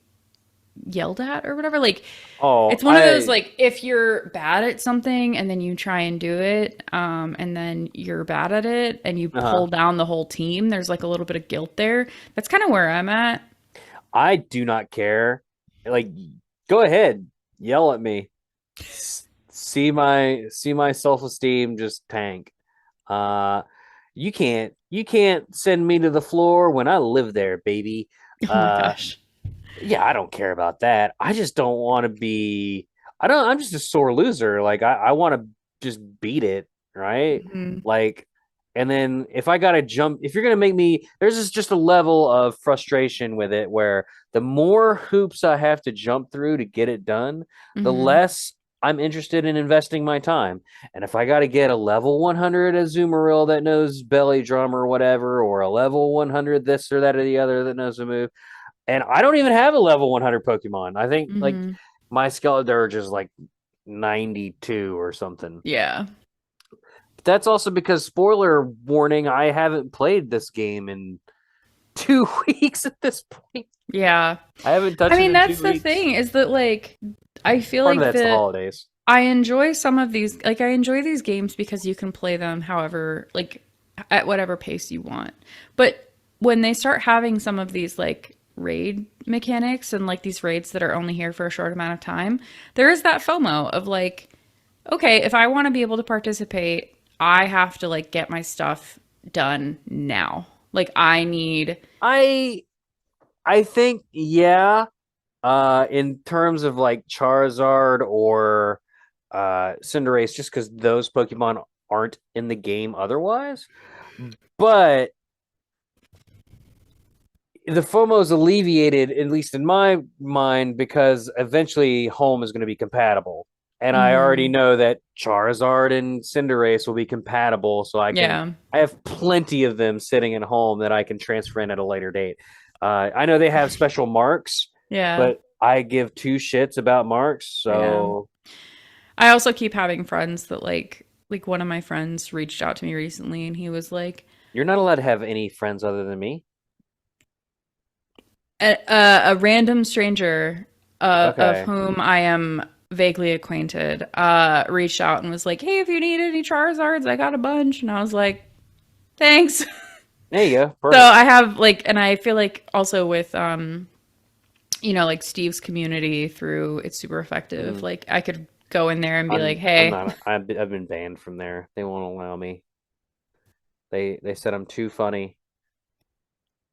yelled at or whatever. Like, it's one of those, like, if you're bad at something and then you try and do it, and then you're bad at it and you pull down the whole team, there's like a little bit of guilt there. That's kind of where I'm at. I do not care. Like, go ahead, yell at me. See my self-esteem just tank. You can't send me to the floor when I live there, baby. Oh my gosh. Yeah, I don't care about that. I just don't want to be. I'm just a sore loser. Like, I want to just beat it, right? Mm-hmm. Like, and then if I gotta jump, if you're gonna make me, there's just a level of frustration with it where the more hoops I have to jump through to get it done, the less I'm interested in investing my time. And if I gotta get a level 100 Azumarill that knows belly drum or whatever, or a level 100 this or that or the other that knows a move, and I don't even have a level 100 Pokemon. I think like my Skeletor just like 92 or something. Yeah. But that's also because, spoiler warning, I haven't played this game in 2 weeks at this point. Yeah. I haven't touched it. I mean, that's the thing, is that like I feel like that's the holidays. I enjoy some of these, like I enjoy these games because you can play them however, like at whatever pace you want. But when they start having some of these like raid mechanics and like these raids that are only here for a short amount of time, there is that FOMO of like, okay, if I want to be able to participate, I have to like get my stuff done now. Like I think, yeah, in terms of like Charizard or Cinderace, just because those Pokemon aren't in the game otherwise. But the FOMO is alleviated, at least in my mind, because eventually Home is going to be compatible. And I already know that Charizard and Cinderace will be compatible, so I have plenty of them sitting at home that I can transfer in at a later date. I know they have special marks, but I give 2 shits about marks, so... Yeah. I also keep having friends that like one of my friends reached out to me recently and he was like... You're not allowed to have any friends other than me? A random stranger of whom I am vaguely acquainted reached out and was like, hey, if you need any Charizards, I got a bunch. And I was like, thanks. There you go. Perfect. So I have like, and I feel like also with like Steve's community through It's Super Effective, like I could go in there and be like, hey, I've been banned from there. They won't allow me. They said I'm too funny.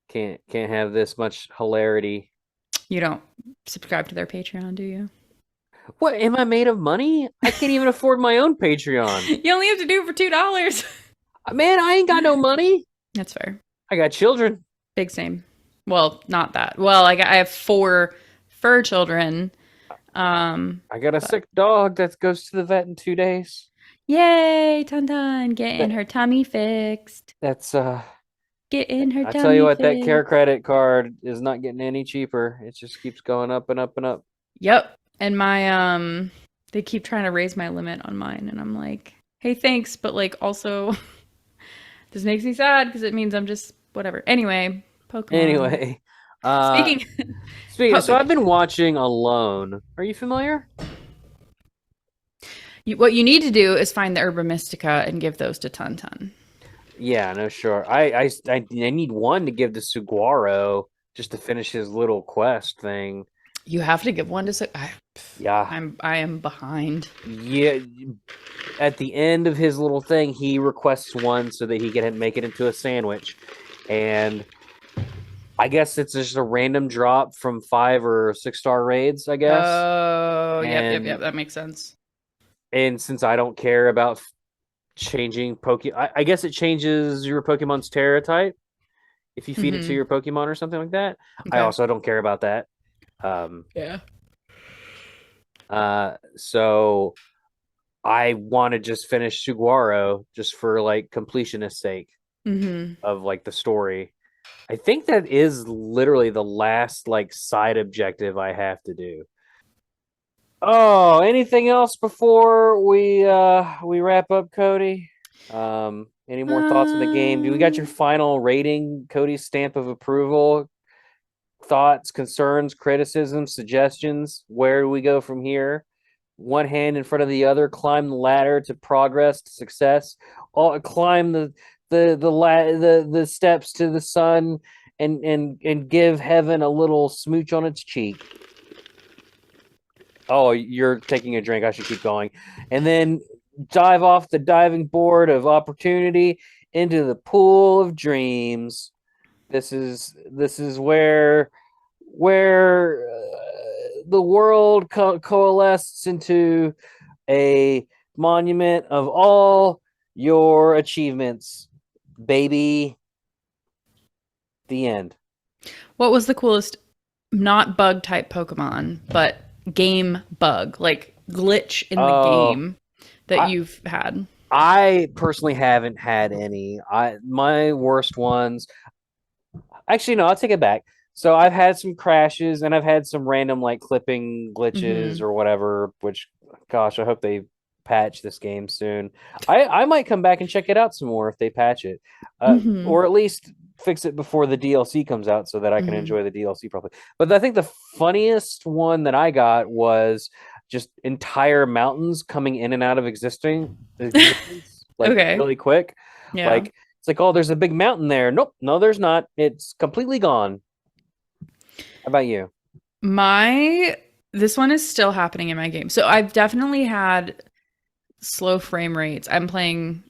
Can't have this much hilarity. You don't subscribe to their Patreon, do you? What, am I made of money? I can't even afford my own Patreon. You only have to do it for $2. Man, I ain't got no money. That's fair. I got children. Big same. Well, not that. Well, I have 4 fur children. I got a sick dog that goes to the vet in 2 days. Yay, Tun getting her tummy fixed. That's getting her tummy I tell you what, fixed. that care credit card is not getting any cheaper. It just keeps going up and up and up. Yep. And my they keep trying to raise my limit on mine, and I'm like, hey, thanks, but like also this makes me sad because it means I'm just whatever. Anyway, Pokemon. Anyway, speaking. So I've been watching Alone. Are you familiar? What you need to do is find the Herba Mystica and give those to Tun. Yeah, no, sure. I need one to give to Saguaro just to finish his little quest thing. You have to give one to yeah. I am behind. Yeah, at the end of his little thing, he requests one so that he can make it into a sandwich, and I guess it's just a random drop from 5 or 6 star raids, I guess. Oh, yep. That makes sense. And since I don't care about changing Pokemon, I guess it changes your Pokemon's Terra type if you feed it to your Pokemon or something like that. Okay. I also don't care about that. Yeah. So I want to just finish Saguaro just for like completionist sake of like the story. I think that is literally the last like side objective I have to do. Oh, anything else before we wrap up, Codey? Any more thoughts on the game? Do we got your final rating, Cody's stamp of approval? Thoughts, concerns, criticisms, suggestions? Where do we go from here? One hand in front of the other, climb the ladder to progress, to success. Climb the steps to the sun, and give heaven a little smooch on its cheek. Oh, you're taking a drink. I should keep going. And then dive off the diving board of opportunity into the pool of dreams. This is where the world coalesces into a monument of all your achievements, baby. The end. What was the coolest, not bug type Pokemon, but game bug, like glitch in the game that you've had? I personally haven't had any. My worst ones. Actually, no, I'll take it back. So I've had some crashes and I've had some random like clipping glitches or whatever, which, gosh, I hope they patch this game soon. I might come back and check it out some more if they patch it, or at least fix it before the DLC comes out so that I can enjoy the DLC properly. But I think the funniest one that I got was just entire mountains coming in and out of existence like really quick. Yeah. Like it's like, oh, there's a big mountain there. Nope, no, there's not. It's completely gone. How about you? This one is still happening in my game. So I've definitely had slow frame rates. I'm playing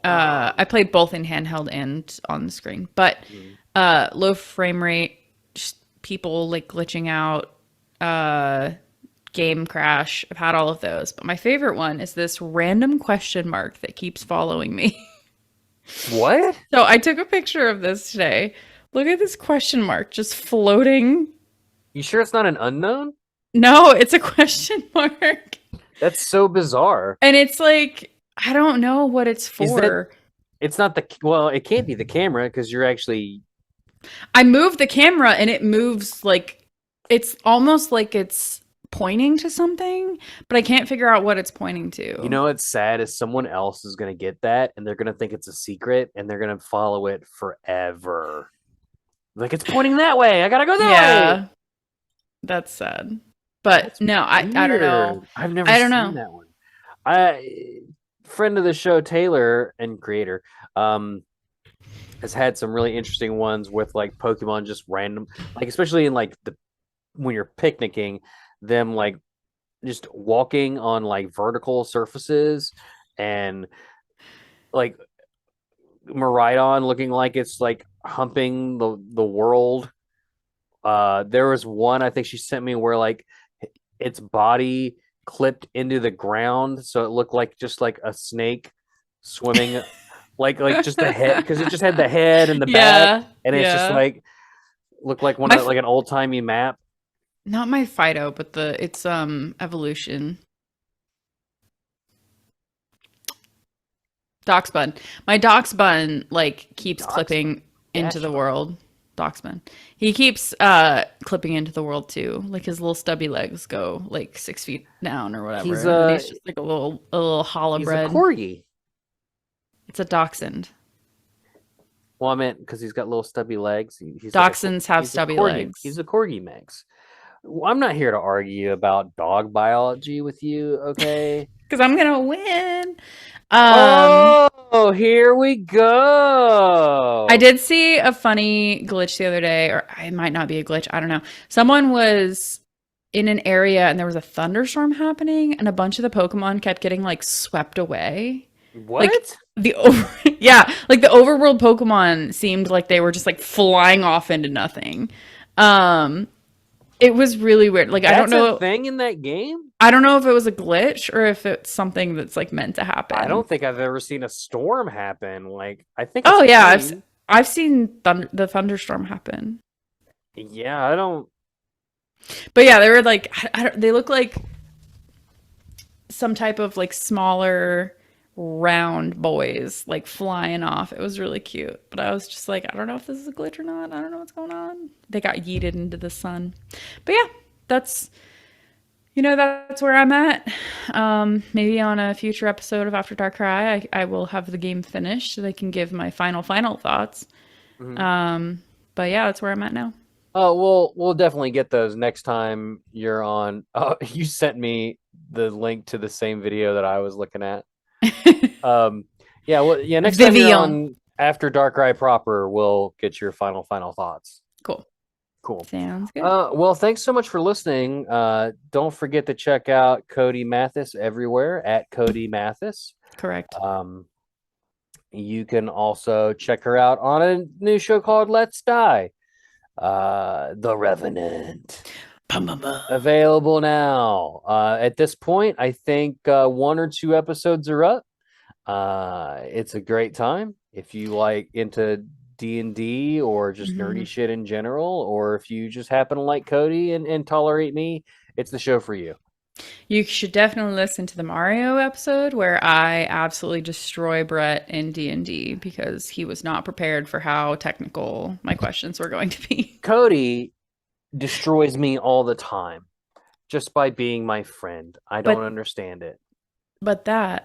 I played both in handheld and on the screen, but low frame rate, just people like glitching out, game crash. I've had all of those, but my favorite one is this random question mark that keeps following me. What? So I took a picture of this today. Look at this question mark just floating. You sure it's not an unknown? No, it's a question mark. That's so bizarre. And it's like, I don't know what it's for. It's not it can't be the camera because you're actually. I move the camera and it moves like, it's almost like it's pointing to something, but I can't figure out what it's pointing to. You know what's sad is someone else is going to get that and they're going to think it's a secret and they're going to follow it forever. Like, it's pointing that way. I got to go that way. That's sad. But no, I don't know. I've never seen that one. Friend of the show, Taylor, and creator, has had some really interesting ones with like Pokemon just random, like especially in like when you're picnicking, them like just walking on like vertical surfaces and like Miraidon looking like it's like humping the world. There was one I think she sent me where like its body clipped into the ground, so it looked like just like a snake swimming, like just the head, because it just had the head and the back, and it's just like looked like like an old timey map. Not my Fido, but its evolution. Dachshund. My Dachshund like keeps clipping into the world. Dachshund. He keeps clipping into the world too. Like his little stubby legs go like 6 feet down or whatever. He's just like a little hollow bread. He's a corgi. It's a dachshund. Well, I meant because he's got little stubby legs. Dachshunds have stubby legs. He's a corgi mix. Well, I'm not here to argue about dog biology with you, okay? Because I'm gonna win. Oh, here we go. I did see a funny glitch the other day, or it might not be a glitch. I don't know. Someone was in an area and there was a thunderstorm happening, and a bunch of the Pokemon kept getting like swept away. What? Like, the overworld Pokemon seemed like they were just like flying off into nothing. It was really weird. Like, I don't know. That's a thing in that game? I don't know if it was a glitch or if it's something that's like meant to happen. I don't think I've ever seen a storm happen. Like, I think. Oh yeah, I've seen the thunderstorm happen. Yeah, I don't. But yeah, they were like, they look like some type of like smaller round boys like flying off. It was really cute, but I was just like, I don't know if this is a glitch or not. I don't know what's going on. They got yeeted into the sun. But yeah, that's where I'm at. Maybe on a future episode of After DARKRAI, I will have the game finished so I can give my final thoughts. Mm-hmm. But yeah, that's where I'm at now. Oh, we'll definitely get those next time you're on. You sent me the link to the same video that I was looking at. Next time you're on After DARKRAI proper, we'll get your final thoughts. Cool. Sounds good. Well, thanks so much for listening. Don't forget to check out Codey Mathis everywhere at Codey Mathis. Correct. You can also check her out on a new show called Let's Die. The Revenant. Available now. At this point, I think 1 or 2 episodes are up. It's a great time if you like into D&D or just nerdy shit in general, or if you just happen to like Codey and tolerate me, it's the show for you. You should definitely listen to the Mario episode where I absolutely destroy Brett in D&D because he was not prepared for how technical my questions were going to be. Codey destroys me all the time just by being my friend. I don't understand it. But the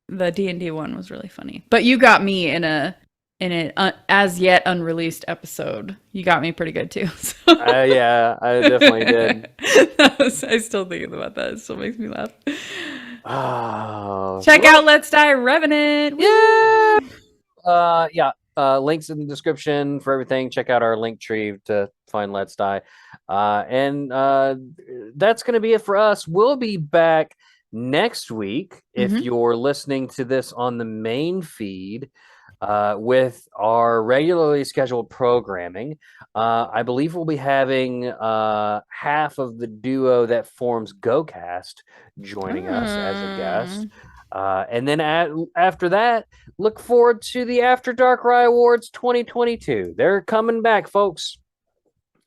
D&D one was really funny. But you got me in an as yet unreleased episode. You got me pretty good too. So. Yeah, I definitely did. I still thinking about that. It still makes me laugh. Oh, Check out Let's Die Revenant. Yeah. Links in the description for everything. Check out our link tree to find Let's Die. And that's going to be it for us. We'll be back next week if you're listening to this on the main feed. With our regularly scheduled programming, I believe we'll be having half of the duo that forms GoCast joining us as a guest. And then after that, look forward to the After DARKRAI Awards 2022. They're coming back, folks.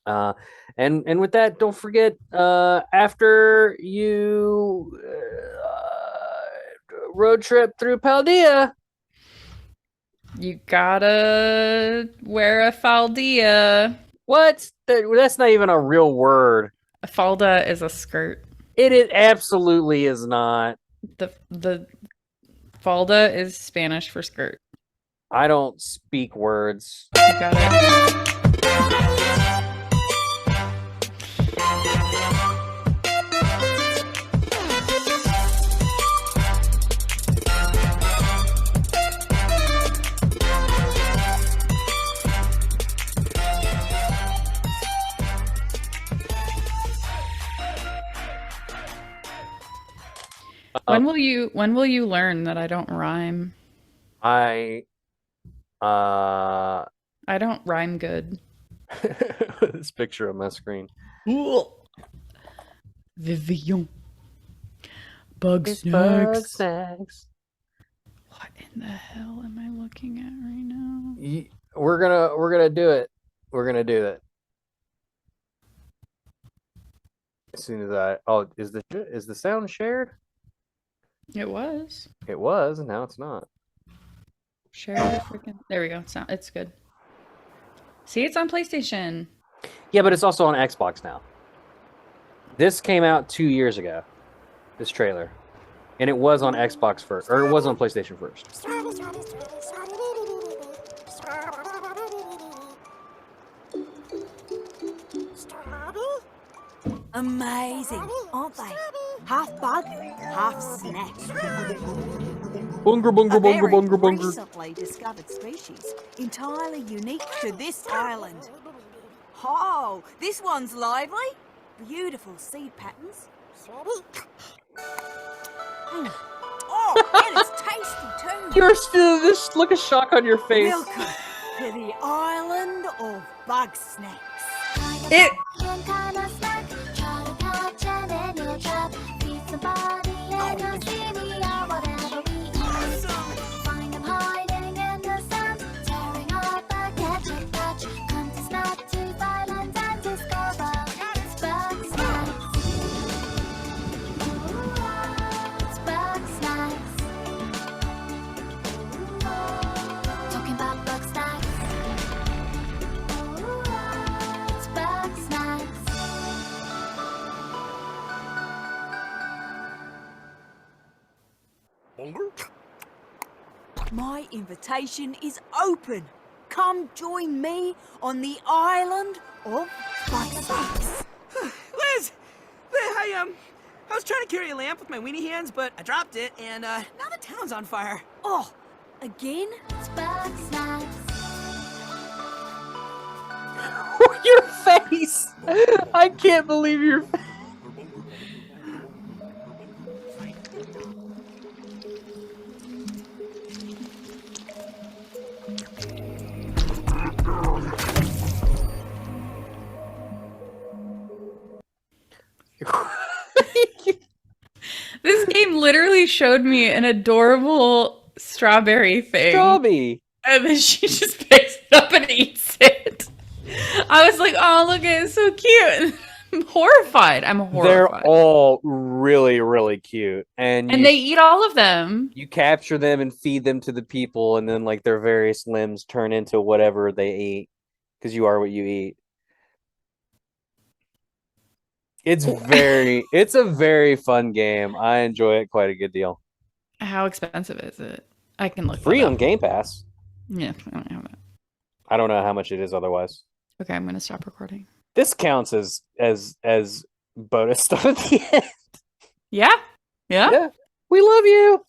And with that, don't forget, after you road trip through Paldea, you gotta wear a Paldea. What? That's not even a real word. A falda is a skirt. It absolutely is not. The falda is Spanish for skirt. I don't speak words. You got it. When will you learn that I don't rhyme? I don't rhyme good. This picture on my screen. Vivian. Bugsnax. Bugsnax. What in the hell am I looking at right now? We're gonna do it. We're gonna do it. As soon as is the sound shared? It was. It was, and now it's not. Share the freaking. There we go. It's good. See, it's on PlayStation. Yeah, but it's also on Xbox now. This came out 2 years ago. This trailer, and it was on Xbox first, or it was on PlayStation first. Amazing, aren't they? Half bug, half snack. Bunga bunga bunga bunga bunga. Recently discovered species, entirely unique to this island. Oh, this one's lively. Beautiful seed patterns. Oh, and it's tasty too. You're still this look of shock on your face. Welcome to the island of Bugsnax. It. My invitation is open. Come join me on the island of Bugsnax. Liz! I was trying to carry a lamp with my weenie hands, but I dropped it, and now the town's on fire. Oh, again? Your face! I can't believe your face. This game literally showed me an adorable strawberry thing. Strawberry. And then she just picks it up and eats it. I was like, oh, look at it, it's so cute. I'm horrified. They're all really, really cute. And they eat all of them. You capture them and feed them to the people, and then like their various limbs turn into whatever they eat. Because you are what you eat. It's a very fun game. I enjoy it quite a good deal. How expensive is it? I can look. Free on Game Pass. Yeah, I don't have that. I don't know how much it is otherwise. Okay, I'm gonna stop recording. This counts as bonus stuff at the end. Yeah. We love you.